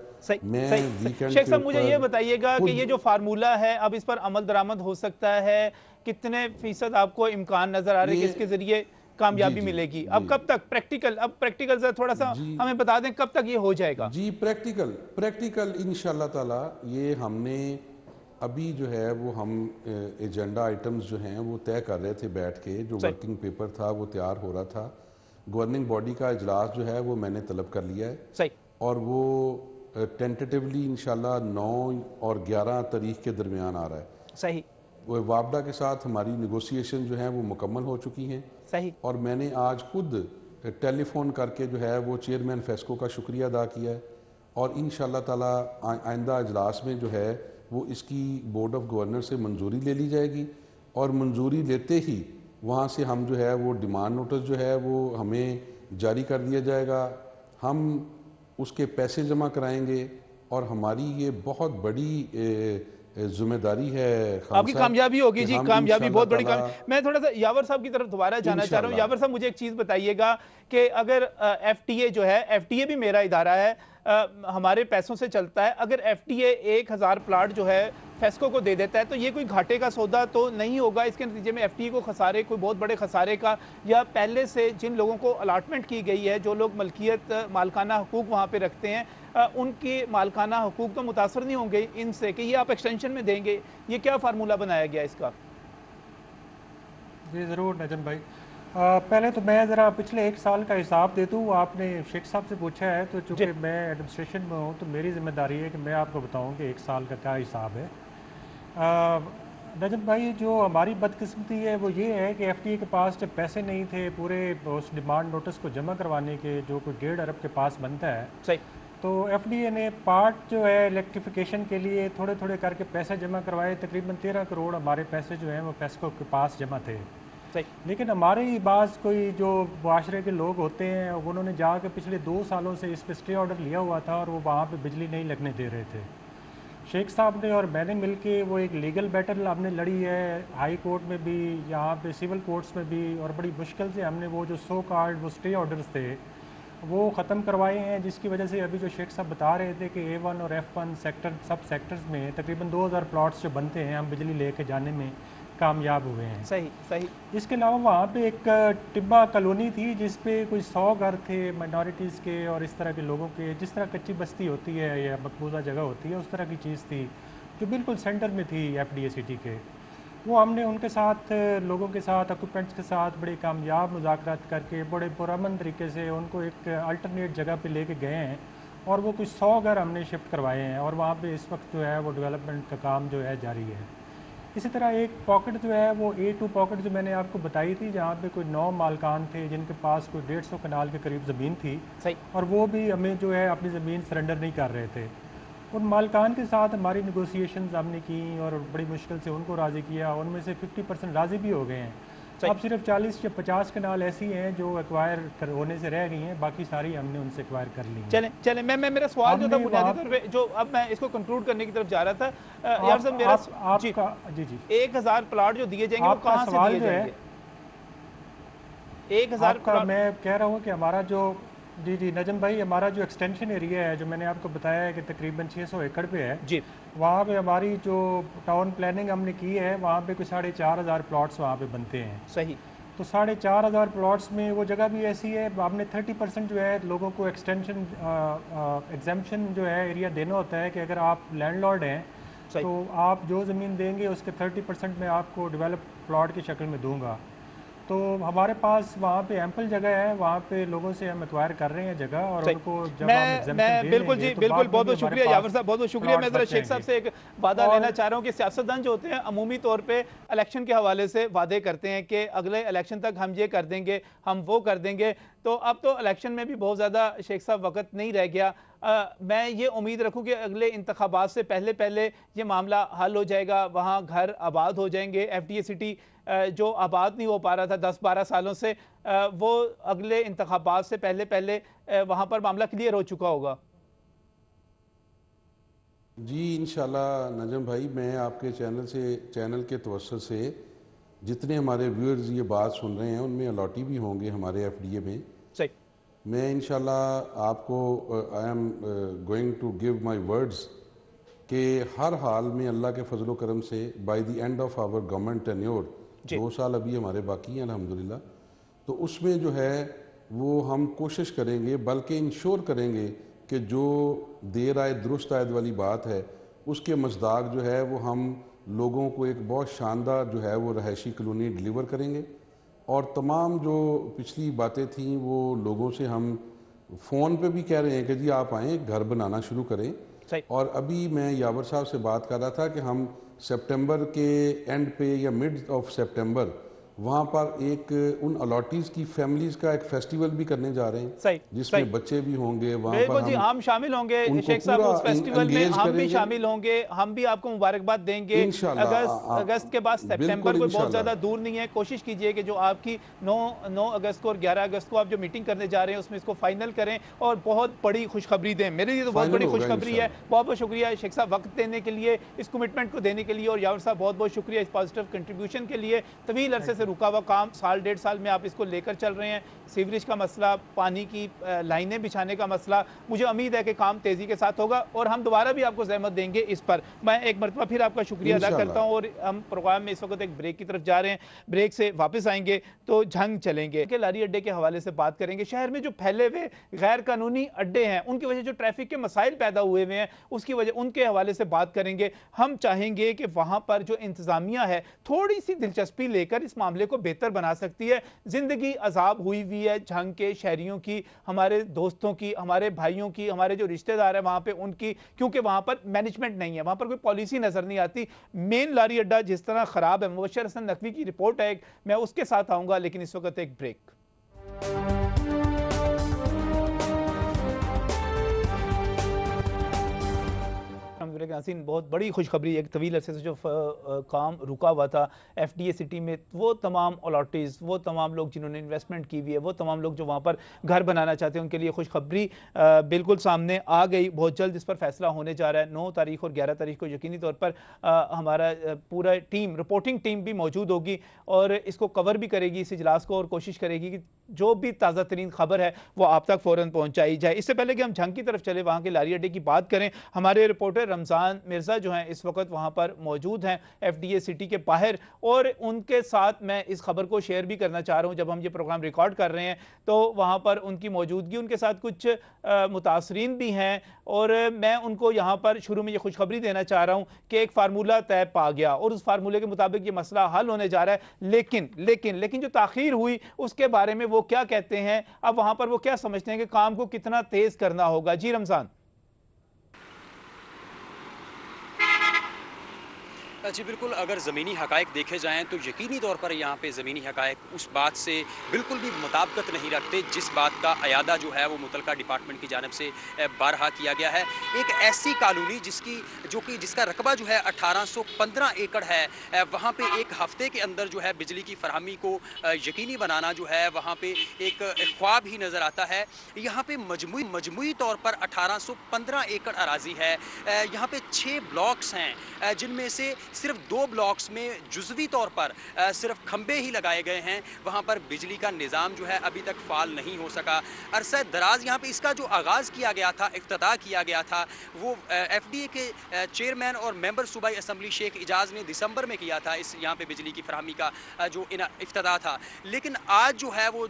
मैं वीकेंड शेख साहब मुझे ये बताइएगा कि ये जो फार्मूला है अब इस पर अमल दरामद हो सकता है, कितने फीसद आपको इम्कान नजर आ रहे हैं कि इसके जरिए कामयाबी मिलेगी? अब कब तक प्रैक्टिकल से थोड़ा सा हमें बता दें कब तक ये हो जाएगा? जी प्रैक्टिकल इंशाल्लाह ताला ये हमने अभी जो है वो हम एजेंडा आइटम्स जो हैं वो तय कर रहे थे बैठ के, जो वर्किंग पेपर था वो तैयार हो रहा था। गवर्निंग बॉडी का इजलास जो है वो मैंने तलब कर लिया है और वो टेंटेटिवली इंशाल्लाह 9 और 11 तारीख के दरमियान आ रहा है। सही। वो वापडा के साथ हमारी निगोशिएशन जो है वो मुकम्मल हो चुकी हैं। सही। और मैंने आज खुद टेलीफोन करके जो है वो चेयरमैन फेस्को का शुक्रिया अदा किया है और इंशाल्लाह ताला आइंदा इजलास में जो है वो इसकी बोर्ड ऑफ गवर्नर से मंजूरी ले ली जाएगी और मंजूरी लेते ही वहाँ से हम जो है वो डिमांड नोटिस जो है वो हमें जारी कर दिया जाएगा। हम उसके पैसे जमा कराएंगे और हमारी ये बहुत बड़ी जिम्मेदारी है। आपकी कामयाबी होगी जी, कामयाबी बहुत बड़ी मैं थोड़ा सा यावर साहब की तरफ दोबारा जाना चाह रहा हूँ। यावर साहब मुझे एक चीज़ बताइएगा कि अगर एफटीए जो है, एफटीए भी मेरा इदारा है, हमारे पैसों से चलता है, अगर एफटीए 1000 प्लाट जो है फेस्को को दे देता है तो ये कोई घाटे का सौदा तो नहीं होगा? इसके नतीजे में एफटीए को खसारे, कोई बहुत बड़े खसारे का, या पहले से जिन लोगों को अलाटमेंट की गई है, जो लोग मलकियत मालकाना हकूक वहाँ पे रखते हैं, उनके मालकाना हकूक तो मुतासर नहीं होंगे इनसे कि ये आप एक्सटेंशन में देंगे? ये क्या फार्मूला बनाया गया इसका? जी ज़रूर नजम भाई, पहले तो मैं ज़रा पिछले 1 साल का हिसाब दे दूँ। आपने शेख साहब से पूछा है तो चूँकि मैं एडमिनिस्ट्रेशन में हूँ तो मेरी जिम्मेदारी है कि मैं आपको बताऊँ कि 1 साल का क्या हिसाब है। नजम भाई, जो हमारी बदकिस्मती है वो ये है कि एफटीए के पास जब पैसे नहीं थे पूरे उस डिमांड नोटिस को जमा करवाने के, जो कोई 1.5 अरब के पास बनता है, सही, तो एफडीए ने पार्ट जो है इलेक्ट्रिफिकेशन के लिए थोड़े थोड़े करके पैसे जमा करवाए। तकरीबन 13 करोड़ हमारे पैसे जो हैं वो फेस्को के पास जमा थे। लेकिन हमारे ही बाज़ कोई जो मुआशरे के लोग होते हैं उन्होंने जाके पिछले 2 सालों से इस पर स्टे ऑर्डर लिया हुआ था और वो वहाँ पे बिजली नहीं लगने दे रहे थे। शेख साहब ने और मैंने मिलके वो एक लीगल बैटल हमने लड़ी है, हाई कोर्ट में भी, यहाँ पे सिविल कोर्ट्स में भी, और बड़ी मुश्किल से हमने वो जो 100 कार्ड वो स्टे ऑर्डर्स थे वो ख़त्म करवाए हैं, जिसकी वजह से अभी जो शेख साहब बता रहे थे कि A1 और F1 सेक्टर सब सेक्टर्स में तकरीबन 2000 प्लॉट्स जो बनते हैं हम बिजली लेके जाने में कामयाब हुए हैं। सही सही। इसके अलावा वहाँ पे एक टिब्बा कॉलोनी थी जिस पे कोई 100 घर थे माइनॉरिटीज़ के और इस तरह के लोगों के, जिस तरह कच्ची बस्ती होती है या मकबूजा जगह होती है उस तरह की चीज़ थी जो बिल्कुल सेंटर में थी FDA सिटी के। वो हमने उनके साथ, लोगों के साथ, ऑक्यूपेंट्स के साथ बड़े कामयाब मुज़ाकरात करके बड़े पुरअमन तरीके से उनको एक अल्टरनेट जगह पे लेके गए हैं और वो कुछ 100 घर हमने शिफ्ट करवाए हैं और वहाँ पे इस वक्त जो है वो डेवलपमेंट का काम जो है जारी है। इसी तरह एक पॉकेट जो है वो A2 पॉकेट जो मैंने आपको बताई थी, जहाँ पे कोई 9 मालकान थे जिनके पास कोई 150 कनाल के करीब ज़मीन थी सही। और वो भी हमें जो है अपनी ज़मीन सरेंडर नहीं कर रहे थे। उन मालकान के साथ हमारी नेगोशिएशंस हमने की और बड़ी मुश्किल से उनको राज़ी किया। उनमें से 50% राज़ी भी हो गए हैं। अब सिर्फ 40 या 50 कनाल ऐसी हैं जो एक्वायर होने से रह गई हैं, बाकी सारी हमने उनसे एक्वायर कर ली। चलें चलें, मैं मेरा सवाल जो था बुनियादी तौर पे जो अब मैं इसको कंक्लूड करने की तरफ जा रहा था यार साहब, मेरा आपका जी 1000 प्लाट जो दिए जाएंगे वो कहाँ से दिए जाएंगे? 1000 प्लाट मैं कह रहा हूँ कि हमारा जो जी नजम भाई, हमारा जो एक्सटेंशन एरिया है जो मैंने आपको बताया है कि तकरीबन 600 एकड़ पे है जी, वहाँ पे हमारी जो टाउन प्लानिंग हमने की है वहाँ पे कुछ 4500 प्लॉट्स वहाँ पे बनते हैं। सही। तो 4500 प्लॉट्स में वो जगह भी ऐसी है, हमने 30% जो है लोगों को एक्सटेंशन एग्जेम्पशन जो है एरिया देना होता है कि अगर आप लैंडलॉर्ड हैं तो आप जो ज़मीन देंगे उसके 30% मैं आपको डेवलप प्लॉट की शक्ल में दूंगा। तो हमारे पास वहाँ पे एम्पल जगह है, वहाँ पे लोगों से हम एक्वायर कर रहे हैं जगह और उनको जब मैं बिल्कुल जी बिल्कुल, बहुत बहुत शुक्रिया यावर साहब, बहुत बहुत शुक्रिया। मैं ज़रा शेख साहब से एक वादा लेना चाह रहा हूँ कि सियासतदान जो होते हैं अमूमी तौर पे इलेक्शन के हवाले से वादे करते हैं कि अगले इलेक्शन तक हम ये कर देंगे, हम वो कर देंगे। तो अब तो इलेक्शन में भी बहुत ज़्यादा शेख साहब वक्त नहीं रह गया। मैं ये उम्मीद रखूँ कि अगले इंतखाबात से पहले पहले ये मामला हल हो जाएगा, वहाँ घर आबाद हो जाएंगे। FDA सिटी जो आबाद नहीं हो पा रहा था 10-12 सालों से, वो अगले इंतखाबात से पहले पहले वहाँ पर मामला क्लियर हो चुका होगा। जी इंशाल्लाह नजम भाई, मैं आपके चैनल के तवस्सुत से जितने हमारे व्यूअर्स ये बात सुन रहे हैं उनमें अलॉटी भी होंगे हमारे FDA में। सही। मैं इंशाल्लाह आपको I am going to give my words कि हर हाल में अल्लाह के फजल व करम से by the end of our government tenure, 2 साल अभी हमारे बाकी हैं अल्हम्दुलिल्लाह, तो उसमें जो है वो हम कोशिश करेंगे, बल्कि इंश्योर करेंगे कि जो देर आए दुरुस्त आयद वाली बात है उसके मज़दाक जो है वो हम लोगों को एक बहुत शानदार जो है वो रहायशी कॉलोनी डिलीवर करेंगे। और तमाम जो पिछली बातें थीं वो लोगों से हम फ़ोन पे भी कह रहे हैं कि जी आप आएँ, घर बनाना शुरू करें। और अभी मैं यावर साहब से बात कर रहा था कि हम सितंबर के एंड पे या मिड ऑफ सितंबर वहाँ पर एक उन अलॉटीज़ की फैमिलीज़ का एक फेस्टिवल भी करने जा रहे हैं, जिसमें बच्चे भी होंगे वहाँ पर। जी हम शामिल होंगे शेख साहब उस फेस्टिवल में, हम भी शामिल होंगे, हम भी आपको मुबारकबाद देंगे। अगस्त के बाद सितंबर कोई बहुत ज़्यादा दूर नहीं है। कोशिश कीजिए कि जो आपकी 9 अगस्त को और 11 अगस्त को आप जो मीटिंग करने जा रहे हैं उसमें इसको फाइनल करें और बहुत बड़ी खुशखबरी दें। मेरे लिए तो बहुत बड़ी खुशखबरी है। बहुत बहुत शुक्रिया शेख साहब वक्त देने के लिए, इस कमिटमेंट को देने के लिए, और यावर साहब बहुत बहुत शुक्रिया इस पॉजिटिव कंट्रीब्यूशन के लिए। तवील अरसे से रुका हुआ काम 1.5 साल में आप इसको लेकर चल रहे हैं। सीवरेज का मसला, पानी की लाइनें बिछाने का मसला, मुझे उम्मीद है कि काम तेज़ी के साथ होगा और हम दोबारा भी आपको ज़हमत देंगे इस पर। मैं एक मरतबा फिर आपका शुक्रिया अदा करता हूँ और हम प्रोग्राम में इस वक्त एक ब्रेक की तरफ जा रहे हैं। ब्रेक से वापस आएंगे तो झंग चलेंगे कि लारी अड्डे के हवाले से बात करेंगे। शहर में जो फैले हुए गैर कानूनी अड्डे हैं उनकी वजह जो ट्रैफिक के मसाइल पैदा हुए हुए हैं उसकी वजह, उनके हवाले से बात करेंगे। हम चाहेंगे कि वहाँ पर जो इंतज़ामिया है थोड़ी सी दिलचस्पी लेकर इस मामले को बेहतर बना सकती है। जिंदगी अजाब हुई हुई है झंग के शहरियों की, हमारे दोस्तों की, हमारे भाइयों की, हमारे जो रिश्तेदार हैं वहाँ पे उनकी, क्योंकि वहाँ पर मैनेजमेंट नहीं है, वहाँ पर कोई पॉलिसी नज़र नहीं आती। मेन लारी अड्डा जिस तरह ख़राब है, मुबशर हसन नकवी की रिपोर्ट है, मैं उसके साथ आऊँगा, लेकिन इस वक्त एक ब्रेक। नाज़रीन, बहुत बड़ी खुशखबरी, एक तवील अरसे से जो काम रुका हुआ था FDA सिटी में, वो तमाम अलॉटीज़, वो तमाम लोग जिन्होंने इन्वेस्टमेंट की हुई है, वो तमाम लोग जो वहाँ पर घर बनाना चाहते हैं, उनके लिए खुशखबरी बिल्कुल सामने आ गई। बहुत जल्द इस पर फैसला होने जा रहा है। 9 तारीख और 11 तारीख को यकीनी तौर पर हमारा पूरा टीम, रिपोर्टिंग टीम भी मौजूद होगी और इसको कवर भी करेगी, इस इजलास को, और कोशिश करेगी कि जो भी ताज़ा तरीन खबर है वो आप तक फ़ौरन पहुँचाई जाए। इससे पहले कि हम झंग की तरफ चले, वहाँ के लारी अड्डे की बात करें, हमारे रिपोर्टर रमज़ान मिर्ज़ा जो हैं इस वक्त वहाँ पर मौजूद हैं FDA सिटी के बाहर, और उनके साथ मैं इस खबर को शेयर भी करना चाह रहा हूँ। जब हम ये प्रोग्राम रिकॉर्ड कर रहे हैं तो वहाँ पर उनकी मौजूदगी, उनके साथ कुछ मुतासरीन भी हैं, और मैं उनको यहाँ पर शुरू में ये खुशखबरी देना चाह रहा हूँ कि एक फार्मूला तय पा गया और उस फार्मूले के मुताबिक ये मसला हल होने जा रहा है। लेकिन जो ताख़ीर हुई उसके बारे में वो क्या कहते हैं, अब वहाँ पर वो क्या समझते हैं कि काम को कितना तेज़ करना होगा। जी रमज़ान। जी बिल्कुल, अगर ज़मीनी हक़ाइक़ देखे जाएँ तो यकीनी तौर पर यहाँ पे ज़मीनी हक़ाइक़ उस बात से बिल्कुल भी मुताबिकत नहीं रखते जिस बात का अयादा जो है वो मुतलका डिपार्टमेंट की जानिब से बारहा किया गया है। एक ऐसी कॉलोनी जिसका रकबा जो है 1815 एकड़ है, वहाँ पे एक हफ़्ते के अंदर जो है बिजली की फरहमी को यकीनी बनाना जो है वहाँ पे एक ख्वाब ही नज़र आता है। यहाँ पे मजमूई तौर पर 1815 एकड़ अराजी है। यहाँ पे 6 ब्लॉक्स हैं, जिनमें से सिर्फ 2 ब्लॉक्स में जुज़वी तौर पर सिर्फ खंबे ही लगाए गए हैं। वहाँ पर बिजली का निज़ाम जो है अभी तक फ़ाल नहीं हो सका। अरसा दराज यहाँ पे इसका जो आगाज़ किया गया था, इफ्तिताह किया गया था, वो FDA के चेयरमैन और मेंबर सूबाई असम्बली शेख इजाज़ ने दिसंबर में किया था, इस यहाँ पे बिजली की फरहमी का जो इफ्तिताह था। लेकिन आज जो है वो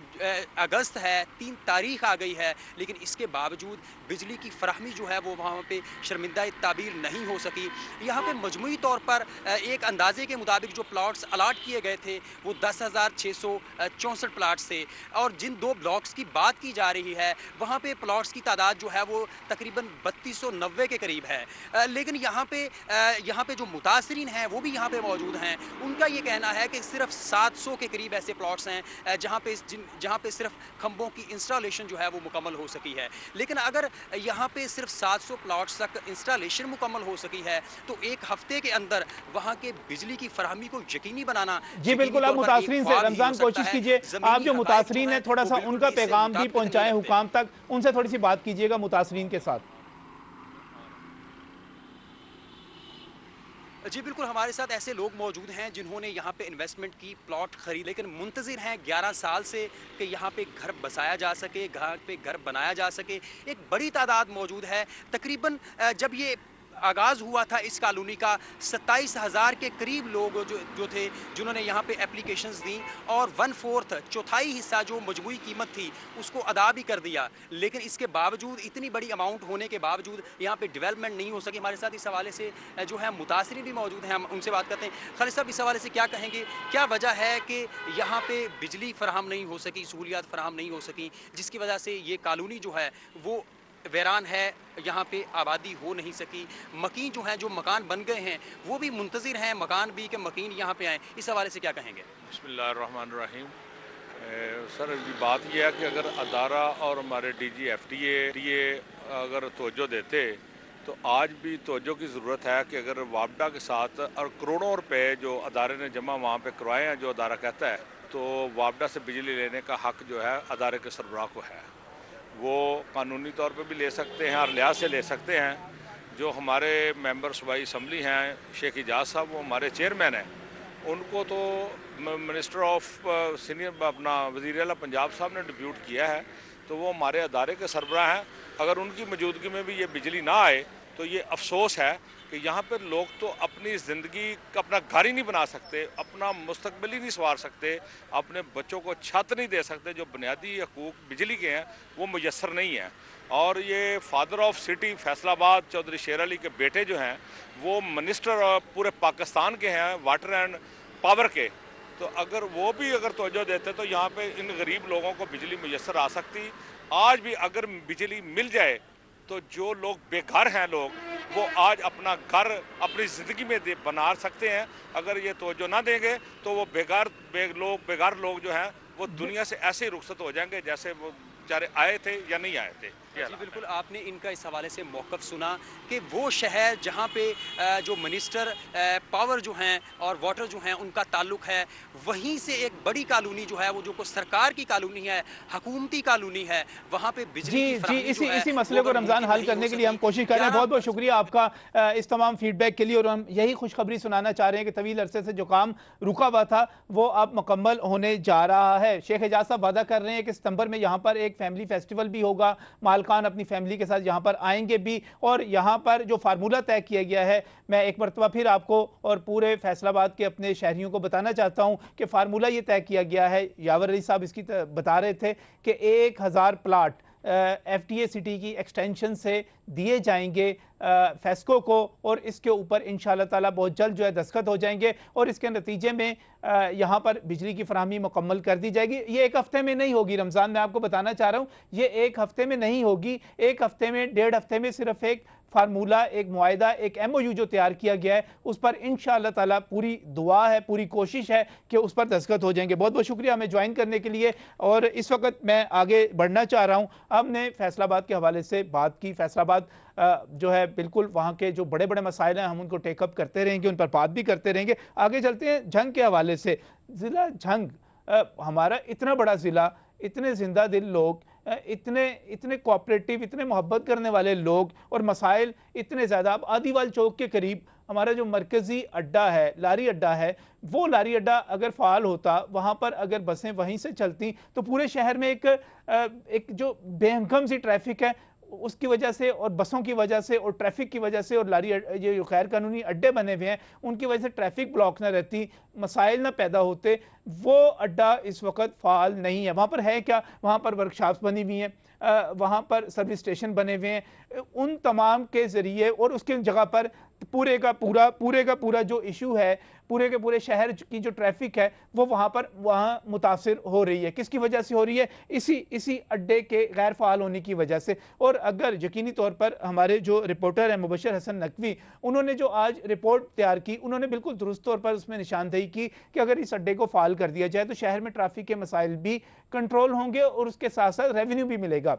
अगस्त है, 3 तारीख आ गई है, लेकिन इसके बावजूद बिजली की फरहमी जो है वो वहाँ पे शर्मिंदा ताबीर नहीं हो सकी। यहाँ पे मजमूई तौर पर एक अंदाजे के मुताबिक जो प्लॉट्स अलाट किए गए थे वो 10,664 प्लाट्स थे, और जिन 2 ब्लॉक्स की बात की जा रही है वहाँ पे प्लॉट्स की तादाद जो है वो तकरीबन 3290 के करीब है। लेकिन यहाँ पे जो मुतासरीन हैं वो भी यहाँ पे मौजूद हैं। उनका ये कहना है कि सिर्फ 700 के करीब ऐसे प्लॉट्स हैं जहाँ पे सिर्फ खंभों की इंस्टॉलेशन जो है वो मुकम्मल हो सकी है। लेकिन अगर यहाँ पे सिर्फ 700 प्लॉट्स तक इंस्टॉलेशन मुकम्मल हो सकी है तो एक हफ्ते के अंदर वहाँ के बिजली की फरहमी को यकीनी बनाना। जी बिल्कुल, आप मुतासरीन से रमजान कोशिश कीजिए, आप जो मुतासरीन हैं थोड़ा सा उनका पैगाम भी पहुँचाएं हुकाम तक, उनसे थोड़ी सी बात कीजिएगा मुतासरीन के साथ। जी बिल्कुल, हमारे साथ ऐसे लोग मौजूद हैं जिन्होंने यहाँ पे इन्वेस्टमेंट की, प्लॉट खरीद, लेकिन मुंतज़िर हैं 11 साल से कि यहाँ पे घर बसाया जा सके, घर बनाया जा सके। एक बड़ी तादाद मौजूद है। तकरीबन जब ये आगाज़ हुआ था इस कॉलोनी का, 27,000 के करीब लोग जो थे जिन्होंने यहाँ पे एप्लीकेशंस दी, और 1/4 चौथाई हिस्सा जो मजमूई कीमत थी उसको अदा भी कर दिया। लेकिन इसके बावजूद, इतनी बड़ी अमाउंट होने के बावजूद यहाँ पे डेवलपमेंट नहीं हो सकी। हमारे साथ इस हवाले से जो है मुतासरीन भी मौजूद हैं, हम उनसे बात करते हैं। खालिद साहब, इस हवाले से क्या कहेंगे, क्या वजह है कि यहाँ पे बिजली फराहम नहीं हो सकी, सहूलियात फराहम नहीं हो सकी, जिसकी वजह से ये कॉलोनी जो है वो वीरान है, यहाँ पे आबादी हो नहीं सकी। मकीन जो हैं, जो मकान बन गए हैं वो भी मुंतज़िर हैं, मकान भी कि मकीन यहाँ पे आएँ, इस हवाले से क्या कहेंगे? बिस्मिल्लाहिर्रहमानिर्रहीम। सर, ये बात यह है कि अगर अदारा और हमारे DG FTA अगर तवज्जो देते तो आज भी तवज्जो की ज़रूरत है कि अगर वापडा के साथ और करोड़ों रुपए जो अदारे ने जमा वहाँ पे करवाए हैं, जो अदारा कहता है, तो वापडा से बिजली लेने का हक़ जो है अदारे के सरबराह को है। वो कानूनी तौर पे भी ले सकते हैं और लिहाज से ले सकते हैं। जो हमारे मेंबर सूबाई असम्बली हैं शेख इजाज़ साहब, वो हमारे चेयरमैन हैं, उनको तो मिनिस्टर ऑफ वज़ीर आला पंजाब साहब ने डिप्यूट किया है, तो वो हमारे अदारे के सरबराह हैं। अगर उनकी मौजूदगी में भी ये बिजली ना आए तो ये अफसोस है कि यहाँ पर लोग तो अपनी ज़िंदगी का अपना घर ही नहीं बना सकते, अपना मुस्तकबिल ही नहीं संवार सकते, अपने बच्चों को छत नहीं दे सकते। जो बुनियादी हकूक़ बिजली के हैं वो मुयस्सर नहीं है। और ये father of city Faisalabad Chaudhry Sher Ali के बेटे जो हैं वो मिनिस्टर पूरे पाकिस्तान के हैं, वाटर एंड पावर के। तो अगर वो भी अगर तवज्जो देते तो यहाँ पे इन गरीब लोगों को बिजली मुयस्सर आ सकती। आज भी अगर बिजली मिल जाए तो जो लोग बेघर हैं वो आज अपना घर अपनी ज़िंदगी में बना सकते हैं। अगर ये तवज्जो ना देंगे तो वो बेघर लोग जो हैं वो दुनिया से ऐसे ही रुखसत हो जाएंगे जैसे वो बेचारे आए थे या नहीं आए थे। जी बिल्कुल, आपने इनका इस हवाले से मौक़िफ़ सुना कि वो शहर जहाँ पे जो मिनिस्टर पावर जो हैं और वाटर जो हैं उनका ताल्लुक है, वहीं से एक बड़ी कॉलोनी जो है वो जो सरकार की कॉलोनी है, हुकूमती कॉलोनी है, वहाँ पे बिजली की जी फराहमी जो है इसी मसले को रमज़ान हल करने के लिए हम कोशिश कर रहे हैं। बहुत बहुत शुक्रिया आपका इस तमाम फीडबैक के लिए। और हम यही खुशखबरी सुनाना चाह रहे हैं कि तवील अरसे से जो काम रुका हुआ था वो अब मुकम्मल होने जा रहा है। शेख एजाज साहब वादा कर रहे हैं कि सितंबर में यहाँ पर एक फैमिली फेस्टिवल भी होगा, मालकान अपनी फैमिली के साथ यहाँ पर आएंगे भी, और यहाँ पर जो फार्मूला तय किया गया है, मैं एक मरतबा फिर आपको और पूरे फैसलाबाद के अपने शहरियों को बताना चाहता हूँ कि फार्मूला ये तय किया गया है। यावर अली साहब इसकी बता रहे थे कि 1000 प्लाट FTA सिटी की एक्सटेंशन से दिए जाएंगे फेस्को को, और इसके ऊपर इंशाअल्लाह ताला बहुत जल्द जो है दस्तखत हो जाएंगे और इसके नतीजे में यहाँ पर बिजली की फराहमी मुकम्मल कर दी जाएगी। ये एक हफ्ते में नहीं होगी रमज़ान, मैं आपको बताना चाह रहा हूँ, ये एक हफ्ते में नहीं होगी। एक हफ्ते में, 1.5 हफ्ते में सिर्फ एक फार्मूला, एक मुआहिदा, एक MOU जो तैयार किया गया है उस पर इंशाअल्लाह ताला पूरी दुआ है, पूरी कोशिश है कि उस पर दस्तखत हो जाएंगे। बहुत बहुत शुक्रिया हमें ज्वाइन करने के लिए। और इस वक्त मैं आगे बढ़ना चाह रहा हूँ। हमने फैसलाबाद के हवाले से बात की। फैसलाबाद जो है बिल्कुल वहाँ के जो बड़े बड़े मसाइल हैं हम उनको टेकअप करते रहेंगे, उन पर बात भी करते रहेंगे। आगे चलते हैं झंग के हवाले से। ज़िला झंग हमारा इतना बड़ा ज़िला, इतने जिंदा दिल लोग, इतने कोऑपरेटिव, इतने मोहब्बत करने वाले लोग, और मसाइल इतने ज़्यादा। अब आदिवाल चौक के करीब हमारा जो मरकज़ी अड्डा है, लारी अड्डा है, वो लारी अड्डा अगर फ़ाल होता, वहाँ पर अगर बसें वहीं से चलती तो पूरे शहर में एक जो बेहंगम सी ट्रैफिक है उसकी वजह से, और बसों की वजह से, और ट्रैफिक की वजह से, और लारी ये जो गैर कानूनी अड्डे बने हुए हैं उनकी वजह से ट्रैफिक ब्लॉक ना रहती, मसाइल ना पैदा होते। वो अड्डा इस वक्त फ़ाल नहीं है। वहाँ पर है क्या? वहाँ पर वर्कशॉप्स बनी हुई हैं, वहाँ पर सर्विस स्टेशन बने हुए हैं। उन तमाम के ज़रिए और उसकी जगह पर पूरे का पूरा जो इशू है, पूरे के पूरे शहर की जो ट्रैफिक है वो वहाँ मुतासिर हो रही है। किसकी वजह से हो रही है? इसी अड्डे के गैर फ़ाल होने की वजह से। और अगर यकीनी तौर पर हमारे जो रिपोर्टर हैं मुबशर हसन नकवी, उन्होंने जो आज रिपोर्ट तैयार की, उन्होंने बिल्कुल दुरुस्त तौर पर उसमें निशानदेही की कि अगर इस अड्डे को फ़ाल कर दिया जाए तो शहर में ट्रैफिक के मसाइल भी कंट्रोल होंगे और उसके साथ साथ रेवेन्यू भी मिलेगा।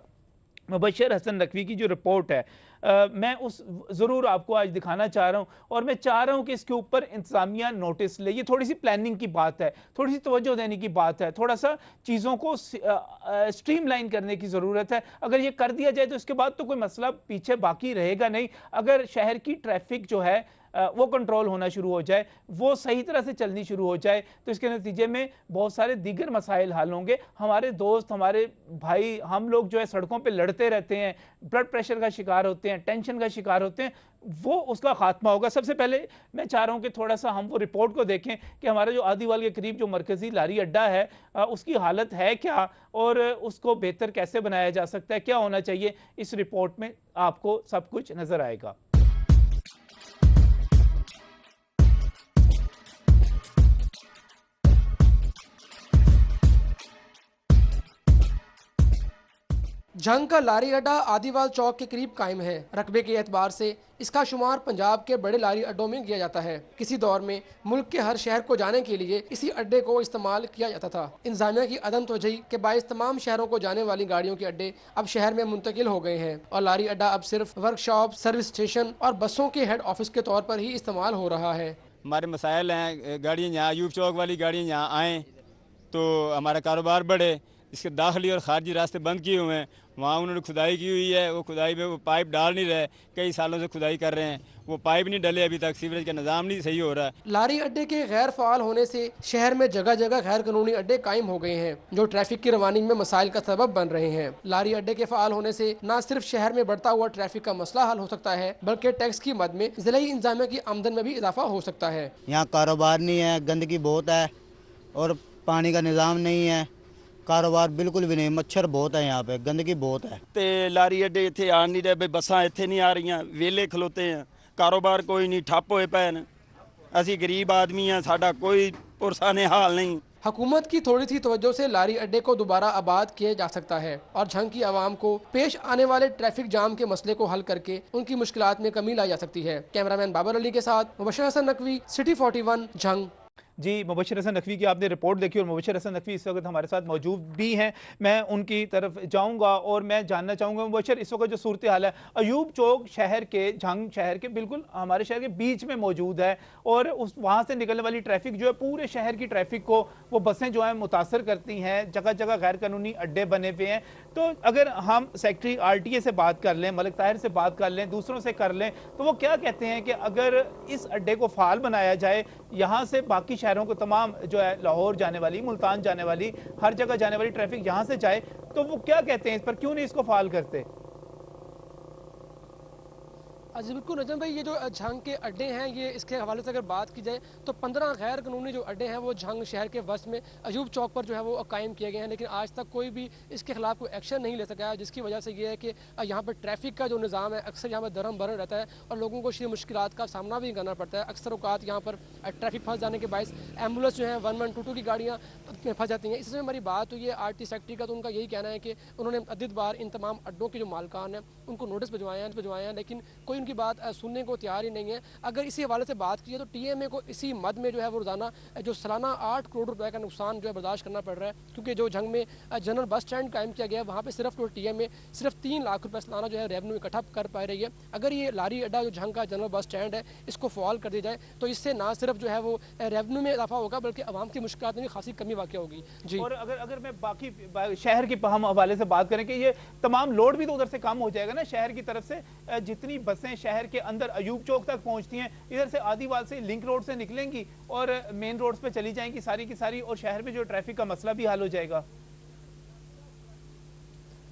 मुबशर हसन नकवी की जो रिपोर्ट है मैं उस ज़रूर आपको आज दिखाना चाह रहा हूँ, और मैं चाह रहा हूँ कि इसके ऊपर इंतज़ामिया नोटिस ले। ये थोड़ी सी प्लानिंग की बात है, थोड़ी सी तवज्जो देने की बात है, थोड़ा सा चीज़ों को स्ट्रीमलाइन करने की ज़रूरत है। अगर ये कर दिया जाए तो इसके बाद तो कोई मसला पीछे बाकी रहेगा नहीं। अगर शहर की ट्रैफिक जो है वो कंट्रोल होना शुरू हो जाए, वो सही तरह से चलनी शुरू हो जाए, तो इसके नतीजे में बहुत सारे दीगर मसाइल हल होंगे। हमारे दोस्त, हमारे भाई, हम लोग जो है सड़कों पे लड़ते रहते हैं, ब्लड प्रेशर का शिकार होते हैं, टेंशन का शिकार होते हैं, वो उसका खात्मा होगा। सबसे पहले मैं चाह रहा हूँ कि थोड़ा सा हम वो रिपोर्ट को देखें कि हमारा जो आदिवाल के करीब जो मरकज़ी लारी अड्डा है उसकी हालत है क्या, और उसको बेहतर कैसे बनाया जा सकता है, क्या होना चाहिए। इस रिपोर्ट में आपको सब कुछ नज़र आएगा। झंग का लारी अड्डा आदिवाल चौक के करीब कायम है। रकबे के एतबार से इसका शुमार पंजाब के बड़े लारी अड्डों में किया जाता है। किसी दौर में मुल्क के हर शहर को जाने के लिए इसी अड्डे को इस्तेमाल किया जाता था। इंतजामिया की अदम तवज्जुही के बायस तमाम शहरों को जाने वाली गाड़ियों के अड्डे अब शहर में मुंतकिल हो गए हैं और लारी अड्डा अब सिर्फ वर्कशॉप, सर्विस स्टेशन और बसों के हेड ऑफिस के तौर पर ही इस्तेमाल हो रहा है। हमारे मसाइल हैं, गाड़ियाँ यहाँ अयूब चौक वाली गाड़ियाँ यहाँ आएँ तो हमारा कारोबार बढ़े। इसके दाखिली और खारजी रास्ते बंद किए हुए हैं। वहाँ उन्होंने खुदाई की हुई है, वो खुदाई में वो पाइप डाल नहीं रहे, कई सालों से खुदाई कर रहे हैं, वो पाइप नहीं डले अभी तक, सीवरेज का निज़ाम नहीं सही हो रहा है। लारी अड्डे के गैर फाल होने से शहर में जगह जगह गैर कानूनी अड्डे कायम हो गए हैं जो ट्रैफिक की रवानिंग में मसाइल का सबब बन रहे हैं। लारी अड्डे के फाल होने से न सिर्फ शहर में बढ़ता हुआ ट्रैफिक का मसला हल हो सकता है बल्कि टैक्स की मद में ज़िलाई इंतजामिया की आमदन में भी इजाफा हो सकता है। यहाँ कारोबार नहीं है, गंदगी बहुत है और पानी का निज़ाम नहीं है, कारोबार बिल्कुल भी नहीं, मच्छर बहुत है यहाँ पे, गंदगी बहुत है। ते लारी अड्डे इत्थे आन नहीं रहे, बसां इत्थे नहीं आ रही, वेले खलोते हैं, कारोबार कोई नहीं, ठप होए पे न। असी गरीब आदमी हैं, साडा कोई पुरसाने हाल नहीं। हुकूमत की थोड़ी सी तवज्जो से लारी अड्डे को दोबारा आबाद किया जा सकता है और झंग की आवाम को पेश आने वाले ट्रैफिक जाम के मसले को हल करके उनकी मुश्किलात में कमी लाई जा सकती है। कैमरामैन बाबर अली के साथ मुबशर हसन नकवी, सिटी 41, झंग। जी, मुबशर हसन नकवी की आपने रिपोर्ट देखी और मुबशर हसन नकवी इस वक्त हमारे साथ मौजूद भी हैं। मैं उनकी तरफ जाऊंगा और मैं जानना चाहूँगा मुबशर, इस वक्त जो सूरत हाल है, अयूब चौक शहर के, झंग शहर के बिल्कुल हमारे शहर के बीच में मौजूद है और उस वहाँ से निकलने वाली ट्रैफिक जो है पूरे शहर की ट्रैफिक को वो बसें जो है मुतासर करती हैं। जगह जगह गैर कानूनी अड्डे बने हुए हैं। तो अगर हम सेक्रेटरी RTA से बात कर लें, मलिक ताहिर से बात कर लें, दूसरों से कर लें, तो वो क्या कहते हैं कि अगर इस अड्डे को फाल बनाया जाए, यहाँ से बाकी शहरों को तमाम जो है लाहौर जाने वाली, मुल्तान जाने वाली, हर जगह जाने वाली ट्रैफिक यहाँ से जाए, तो वो क्या कहते हैं इस पर, क्यों नहीं इसको फाल करते? जी बिल्कुल नजम भाई, ये जो झंग के अड्डे हैं, ये इसके हवाले से अगर बात की जाए तो 15 गैर कानूनी जो अड्डे हैं वो झंग शहर के वस्त में अयूब चौक पर जो है वो कायम किए गए हैं, लेकिन आज तक कोई भी इसके खिलाफ कोई एक्शन नहीं ले सका है, जिसकी वजह से ये है कि यहाँ पर ट्रैफिक का जो निज़ाम है अक्सर यहाँ पर दरम भरम रहता है और लोगों को शदीद मुश्किलात का सामना भी करना पड़ता है। अक्सर औकात यहाँ पर ट्रैफिक फंस जाने के बायस एम्बुलेंस जो है 1122 की गाड़ियाँ फंस जाती हैं। इससे हमारी बात हुई है RT सेक्रेटरी का, तो उनका यही कहना है कि उन्होंने अदद बार इन तमाम अड्डों के जो मालकान हैं उनको नोटिस भिजवाए हैं, लेकिन कोई उनकी बात सुनने को तैयार ही नहीं है। अगर इसी हवाले से बात की जाए तो TMA को इसी मद में जो है वो रोजाना जो सालाना 8 करोड़ रुपए का नुकसान जो है बर्दाश्त करना पड़ रहा है, क्योंकि जो झंग में जनरल बस स्टैंड कायम किया गया है वहाँ पे सिर्फ जो TMA सिर्फ 3 लाख रुपए सालाना जो है रेवेन्यू इकट्ठा कर पा रही है। अगर ये लारी अड्डा जो झंग का जनरल बस स्टैंड है इसको फॉल कर दिया जाए तो इससे ना सिर्फ जो है वो रेवेन्यू में इजाफा होगा बल्कि आवाम की मुश्किलात में खासी कमी वाक़ होगी। जी, और अगर मैं बाकी शहर के हम हवाले से बात करें कि ये तमाम लोड भी तो उधर से कम हो जाएगा ना, शहर की तरफ से जितनी बसें शहर के अंदर अयूब चौक तक पहुंचती हैं, इधर से आदिवाल से लिंक रोड से निकलेंगी और मेन रोड्स पे चली जाएंगी सारी की सारी, और शहर में जो ट्रैफिक का मसला भी हल हो जाएगा।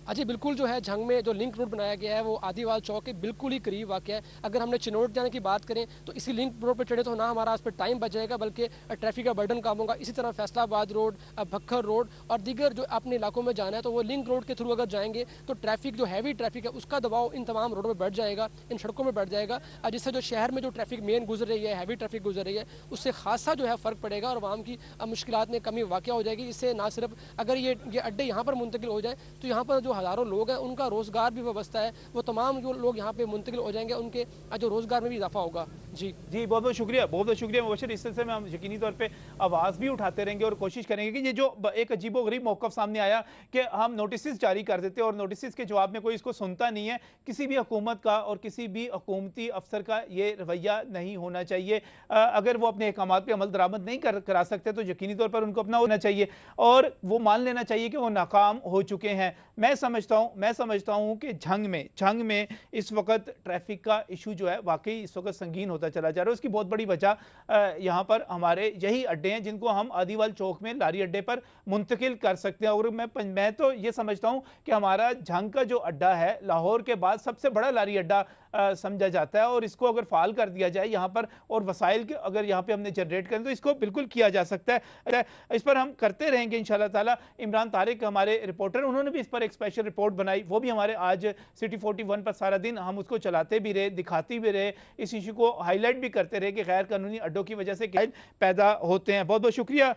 जी बिल्कुल, जो है झंग में जो लिंक रोड बनाया गया है वो आदिवाल चौक के बिल्कुल ही करीब वाक़ है। अगर हमने चिनौट जाने की बात करें तो इसी लिंक रोड पर चढ़े तो ना हमारा इस पर टाइम बच जाएगा बल्कि ट्रैफिक का बर्डन कम होगा। इसी तरह फैसलाबाद रोड, भक्खर रोड और दीगर जो अपने इलाकों में जाना है तो वो लिंक रोड के थ्रू अगर जाएंगे तो ट्रैफिक जो हैवी ट्रैफिक है उसका दबाव इन तमाम रोडों पर बढ़ जाएगा, इन सड़कों में बढ़ जाएगा, जिससे जो शहर में जो ट्रैफिक मेन गुजर रही है, हैवी ट्रैफिक गुजर रही है, उससे खासा जो है फ़र्क पड़ेगा और आवाम की मुश्किलात में कमी वाक़ हो जाएगी। इससे ना सिर्फ अगर ये अड्डे यहाँ पर मुंतकिल हो जाए तो यहाँ पर जो हज़ारों लोग हैं उनका रोजगार भी व्यवस्था है, वो तमाम जो लोग यहाँ पे मुंतकिल हो जाएंगे उनके जो रोजगार में भी इजाफा होगा। जी बहुत बहुत शुक्रिया, बहुत बहुत शुक्रिया मुबशर। इस सिलसिले में हम यकीनी तौर पे आवाज़ भी उठाते रहेंगे और कोशिश करेंगे कि ये जो एक अजीबोगरीब मौक़िफ़ सामने आया कि हम नोटिस जारी कर देते हैं और नोटिस के जवाब में कोई इसको सुनता नहीं है, किसी भी हुकूमत का और किसी भी हुकूमती अफसर का ये रवैया नहीं होना चाहिए। अगर वो अपने अहकाम पर अमल दरामद नहीं करा सकते तो यकीनी तौर पर उनको अपना होना चाहिए और वो मान लेना चाहिए कि वो नाकाम हो चुके हैं। मैं समझता हूँ कि झंग में इस वक्त ट्रैफिक का इशू जो है वाकई इस वक्त संगीन होता चला जा रहा है। उसकी बहुत बड़ी वजह यहाँ पर हमारे यही अड्डे हैं जिनको हम आदिवाल चौक में लारी अड्डे पर मुंतकिल कर सकते हैं। और मैं तो ये समझता हूँ कि हमारा झंग का जो अड्डा है लाहौर के बाद सबसे बड़ा लारी अड्डा समझा जाता है और इसको अगर फाल कर दिया जाए यहाँ पर और वसाइल के अगर यहाँ पे हमने जनरेट करें तो इसको बिल्कुल किया जा सकता है। इस पर हम करते रहेंगे इंशाल्लाह ताला। इमरान तारिक हमारे रिपोर्टर, उन्होंने भी इस पर एक स्पेशल रिपोर्ट बनाई, वो भी हमारे आज सिटी 41 पर सारा दिन हम उसको चलाते भी रहे, दिखाते भी रहे, इस इशू को हाईलाइट भी करते रहे कि गैर कानूनी अड्डों की वजह से क्या पैदा होते हैं। बहुत बहुत शुक्रिया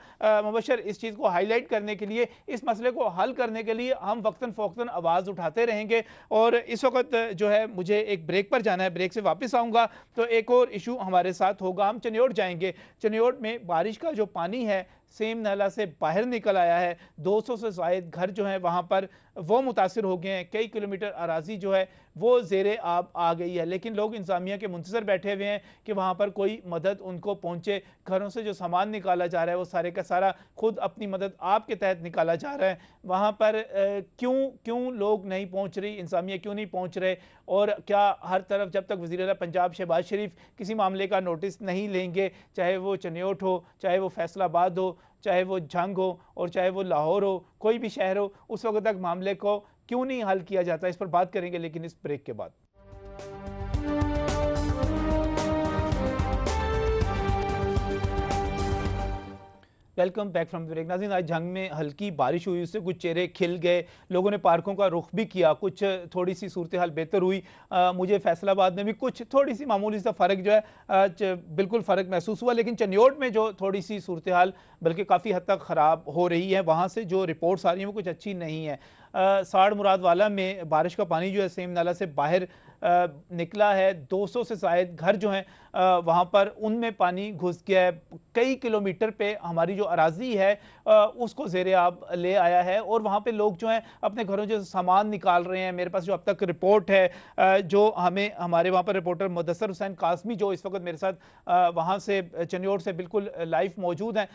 मुबशर इस चीज़ को हाईलाइट करने के लिए, इस मसले को हल करने के लिए हम वक्तन फ़ौक्तन आवाज़ उठाते रहेंगे। और इस वक्त जो है मुझे एक ब्रेक पर जाना है, ब्रेक से वापस आऊँगा तो एक और इशू हमारे साथ होगा। हम चनियोट जाएंगे। चनियोट में बारिश का जो पानी है सेम नाला से बाहर निकल आया है, 200 से ज़ायद घर जो हैं वहाँ पर वो मुतासिर हो गए हैं, कई किलोमीटर अराजी जो है वो ज़ेरे आब आ गई है, लेकिन लोग इंतज़ामिया के मुंतज़र बैठे हुए हैं कि वहाँ पर कोई मदद उनको पहुँचे। घरों से जो सामान निकाला जा रहा है वो सारे का सारा खुद अपनी मदद आपके तहत निकाला जा रहा है। वहाँ पर क्यों लोग नहीं पहुँच रही, इंतज़ामिया क्यों नहीं पहुँच रहे, और क्या हर तरफ जब तक वज़ीर आला पंजाब शहबाज शरीफ किसी मामले का नोटिस नहीं लेंगे, चाहे वो चनियोट हो, चाहे वो फैसलाबाद हो, चाहे वो झंग हो और चाहे वो लाहौर हो, कोई भी शहर हो, उस वक्त तक मामले को क्यों नहीं हल किया जाता? इस पर बात करेंगे लेकिन इस ब्रेक के बाद। Welcome back from break. नाज़रीन, आज झंग में हल्की बारिश हुई, उससे कुछ चेहरे खिल गए, लोगों ने पार्कों का रुख भी किया, कुछ थोड़ी सी सूरत हाल बेहतर हुई। मुझे फैसलाबाद में भी कुछ थोड़ी सी मामूली सा फ़र्क जो है बिल्कुल फ़र्क महसूस हुआ, लेकिन चनियोट में जो थोड़ी सी सूरत हाल बल्कि काफ़ी हद तक ख़राब हो रही है, वहाँ से जो रिपोर्ट्स आ रही हैं वो कुछ अच्छी नहीं है। साड़ मुराद वाला में बारिश का पानी जो है सेम नाला से बाहर निकला है। 200 से शायद घर जो हैं वहाँ पर उनमें पानी घुस गया है। कई किलोमीटर पे हमारी जो अराजी है उसको ज़ेरे आब ले आया है और वहाँ पे लोग जो हैं अपने घरों से सामान निकाल रहे हैं। मेरे पास जो अब तक रिपोर्ट है जो हमें हमारे वहाँ पर रिपोर्टर मुदस्सर हुसैन कासमी जो इस वक्त मेरे साथ वहाँ से चनियोड़ से बिल्कुल लाइव मौजूद हैं,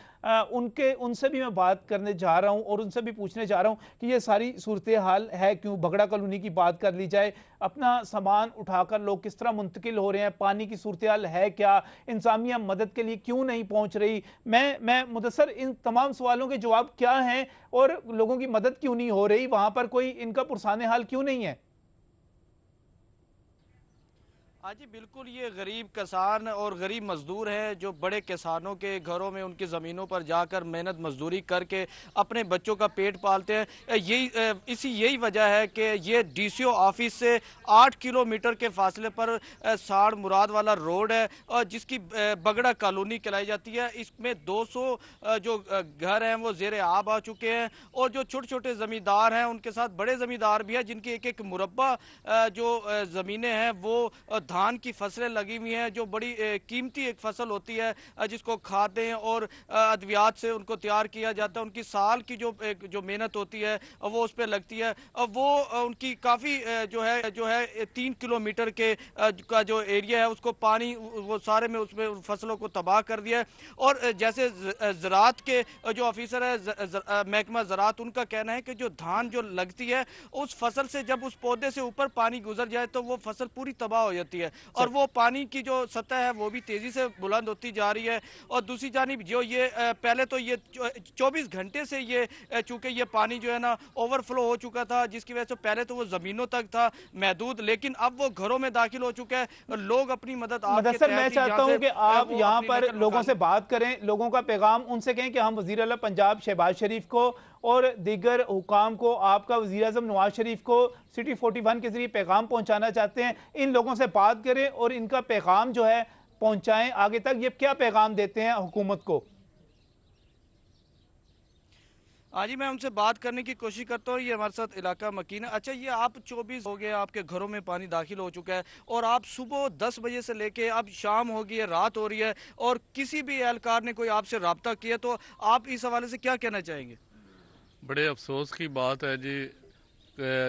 उनसे भी मैं बात करने जा रहा हूँ और उनसे भी पूछने जा रहा हूँ कि ये सारी सूरत हाल है क्यों। भगड़ा कॉलोनी की बात कर ली जाए, अपना सामान उठाकर लोग किस तरह मुंतकिल हो रहे हैं, पानी की सूरत हाल है क्या, इंतजामिया मदद के लिए क्यों नहीं पहुंच रही। मैं मुदस्सर इन तमाम सवालों के जवाब क्या हैं और लोगों की मदद क्यों नहीं हो रही, वहां पर कोई इनका पुरसाने हाल क्यों नहीं है। हाँ जी बिल्कुल, ये गरीब किसान और गरीब मजदूर हैं जो बड़े किसानों के घरों में उनकी ज़मीनों पर जाकर मेहनत मजदूरी करके अपने बच्चों का पेट पालते हैं। यही वजह है कि ये डीसीओ ऑफिस से 8 किलोमीटर के फासले पर साड़ मुराद वाला रोड है और जिसकी बगड़ा कॉलोनी कहलाई जाती है। इसमें 200 जो घर हैं वो ज़ेरे आब आ चुके हैं और जो छोटे छोटे ज़मींदार हैं उनके साथ बड़े ज़मींदार भी हैं जिनकी एक एक मुरब्बा जो ज़मीनें हैं वो धान की फसलें लगी हुई हैं, जो बड़ी कीमती एक फसल होती है जिसको खादें और अद्वियात से उनको तैयार किया जाता है। उनकी साल की जो मेहनत होती है वो उस पर लगती है। वो उनकी काफ़ी जो है 3 किलोमीटर के का जो एरिया है उसको पानी वो सारे में उसमें फसलों को तबाह कर दिया है। और जैसे ज़राअत के जो ऑफिसर है महकमा ज़राअत, उनका कहना है कि जो धान जो लगती है उस फसल से जब उस पौधे से ऊपर पानी गुजर जाए तो वो फसल पूरी तबाह हो जाती है और वो पानी की जो सतह है वो भी तेजी से बुलंद होती जा रही है। और दूसरी जानिब जो ये पहले तो ये 24 घंटे से ये चूंकि ये पानी जो है ना ओवरफ्लो हो चुका था, जिसकी वजह से पहले तो वो जमीनों तक था महदूद, लेकिन अब वो घरों में दाखिल हो चुका है। लोग अपनी मदद मैं चाहता हूं कि आप यहाँ पर लोगों से बात करें, लोगों का पैगाम उनसे कहें कि हम वज़ीर आला पंजाब शहबाज शरीफ को और दीगर हुकाम को, आपका वज़ीर आज़म नवाज शरीफ को सिटी 41 के जरिए पैगाम पहुंचाना चाहते हैं। इन लोगों से बात करें और इनका पैगाम जो है पहुंचाएं आगे तक। ये क्या पैगाम देते हैं हुकूमत को? हाँ जी, मैं उनसे बात करने की कोशिश करता हूँ। ये हमारे साथ इलाका मकीन है। अच्छा, ये आप 24 हो गए, आपके घरों में पानी दाखिल हो चुका है और आप सुबह 10 बजे से लेके अब शाम हो गई है, रात हो रही है और किसी भी एहलकार ने कोई आपसे रब्ता किया, तो आप इस हवाले से क्या कहना चाहेंगे? बड़े अफसोस की बात है जी,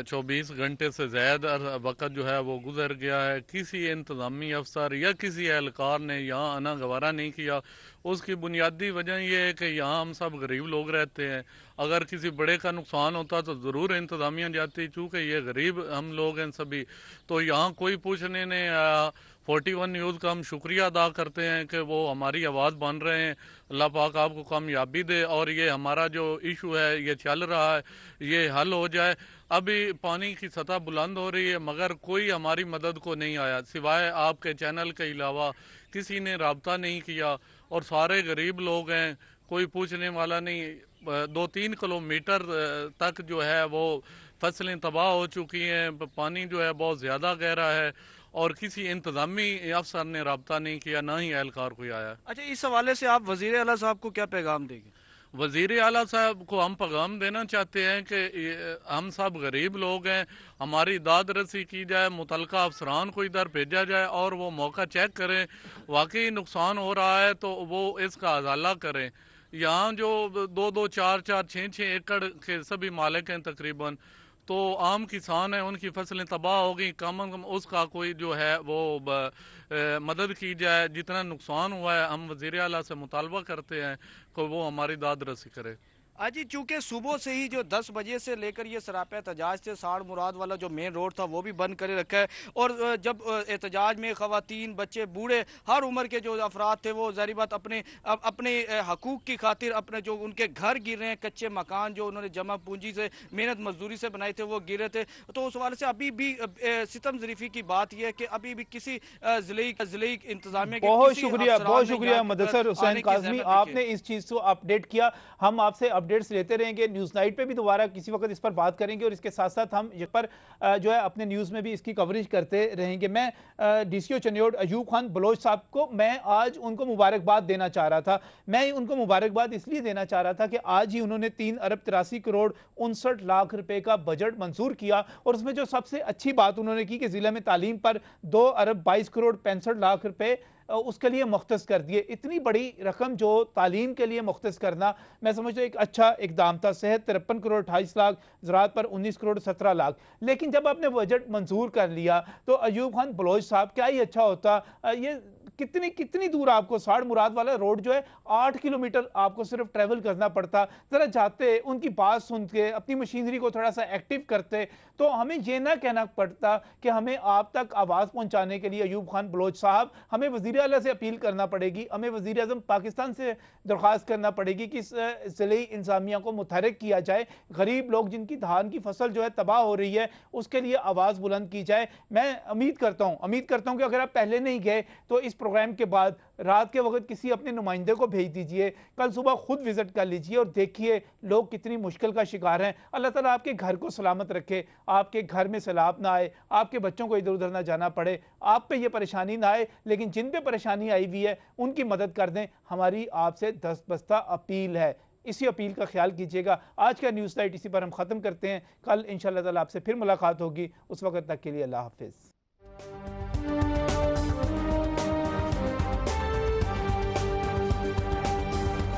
24 घंटे से ज़्यादा वक़्त जो है वो गुजर गया है। किसी इंतज़ामी अफसर या किसी एहलकार ने यहाँ आना गवारा नहीं किया। उसकी बुनियादी वजह यह है कि यहाँ हम सब गरीब लोग रहते हैं। अगर किसी बड़े का नुकसान होता तो ज़रूर इंतज़ामिया जाती, चूँकि ये गरीब हम लोग हैं सभी, तो यहाँ कोई पूछने नहीं आया। 41 न्यूज़ का हम शुक्रिया अदा करते हैं कि वो हमारी आवाज़ बन रहे हैं। अल्लाह पाक आपको कामयाबी दे और ये हमारा जो इशू है ये चल रहा है, ये हल हो जाए। अभी पानी की सतह बुलंद हो रही है मगर कोई हमारी मदद को नहीं आया, सिवाय आपके चैनल के अलावा किसी ने रब्ता नहीं किया और सारे गरीब लोग हैं, कोई पूछने वाला नहीं। 2-3 किलोमीटर तक जो है वो फसलें तबाह हो चुकी हैं। पानी जो है बहुत ज़्यादा गहरा है और किसी इंतजामी अफसर ने रब्ता नहीं किया, ना ही एहलकार कोई आया। अच्छा, इस हवाले से आप वज़ीर आला साहब को क्या पैगाम देंगे? वज़ीर आला साहब को हम पैगाम देना चाहते हैं कि हम सब गरीब लोग हैं, हमारी दाद रसी की जाए, मुतलका अफसरान को इधर भेजा जाए और वो मौका चेक करें, वाकई नुकसान हो रहा है तो वो इसका अजाला करें। यहाँ जो 2-2, 4-4, 6-6 एकड़ के सभी मालिक हैं तकरीबन, तो आम किसान हैं, उनकी फसलें तबाह हो गई। कम से कम उसका कोई जो है वो मदद की जाए। जितना नुकसान हुआ है हम वज़ीर आला से मुतालबा करते हैं कि वो हमारी दाद रसी करे। जी, चूंकि सुबह से ही जो 10 बजे से लेकर ये सरापा एहतजाज से साड़ मुराद वाला जो मेन रोड था वो भी बंद करे रखा है और जब एहतजाज में ख़वातीन, बच्चे, बूढ़े, हर उम्र के जो अफराद थे वो ज़ाहिर बात अपने हकूक़ की खातिर अपने जो उनके घर गिर रहे हैं, कच्चे मकान जो उन्होंने जमा पूंजी से मेहनत मजदूरी से बनाए थे वो गिर रहे थे। तो उस हवाले से अभी भी सितम ज़रीफ़ी की बात यह है कि अभी भी किसी ज़िले इंतज़ामिया के बहुत शुक्रिया मुदस्सर हुसैन काज़मी, आपने इस चीज़ को अपडेट किया। हम आपसे अपडेट्स लेते रहेंगे। न्यूज़ नाइट पे भी दोबारा किसी वक्त इस पर बात करेंगे और इसके साथ साथ हम इस पर जो है अपने न्यूज़ में भी इसकी कवरेज करते रहेंगे। मैं DCO चनियोड़ अयूब खान बलोच साहब को मैं आज उनको मुबारकबाद देना चाह रहा था। मैं उनको मुबारकबाद इसलिए देना चाह रहा था कि आज ही उन्होंने 3 अरब 83 करोड़ 59 लाख रुपए का बजट मंजूर किया और उसमें जो सबसे अच्छी बात उन्होंने की कि जिले में तालीम पर 2 अरब 22 करोड़ 65 लाख रुपए उसके लिए मुख्तस कर दिए। इतनी बड़ी रकम जो तालीम के लिए मुख्तस करना मैं समझता हूँ एक अच्छा इकदाम था। सेहत 53 करोड़ 28 लाख, ज़राअत पर 19 करोड़ 17 लाख। लेकिन जब आपने बजट मंजूर कर लिया तो अयूब खान बलोच साहब क्या ही अच्छा होता। ये कितनी दूर आपको साड़ मुराद वाला रोड जो है 8 किलोमीटर आपको सिर्फ ट्रेवल करना पड़ता। जरा जाते, उनकी बात सुन के अपनी मशीनरी को थोड़ा सा एक्टिव करते तो हमें ये ना कहना पड़ता कि हमें आप तक आवाज़ पहुंचाने के लिए अयूब खान बलोच साहब हमें वज़ीर आला से अपील करना पड़ेगी, हमें वज़ीर आज़म पाकिस्तान से दरख्वास्त करना पड़ेगी कि इस ज़िले इंतज़ामिया को मुतहरिक किया जाए। गरीब लोग जिनकी धान की फसल जो है तबाह हो रही है उसके लिए आवाज़ बुलंद की जाए। मैं उम्मीद करता हूँ कि अगर आप पहले नहीं गए तो इस प्रोग्राम के बाद रात के वक्त किसी अपने नुमाइंदे को भेज दीजिए, कल सुबह खुद विजिट कर लीजिए और देखिए लोग कितनी मुश्किल का शिकार हैं। अल्लाह ताला आपके घर को सलामत रखे, आपके घर में सैलाब ना आए, आपके बच्चों को इधर उधर ना जाना पड़े, आप पे ये परेशानी ना आए, लेकिन जिन पे परेशानी आई हुई है उनकी मदद कर दें। हमारी आपसे दस्तबस्ता अपील है, इसी अपील का ख्याल कीजिएगा। आज का न्यूज़ नाइट इसी पर हम ख़त्म करते हैं। कल इंशाअल्लाह ताला आपसे फिर मुलाकात होगी। उस वक्त तक के लिए अल्लाह हाफिज़।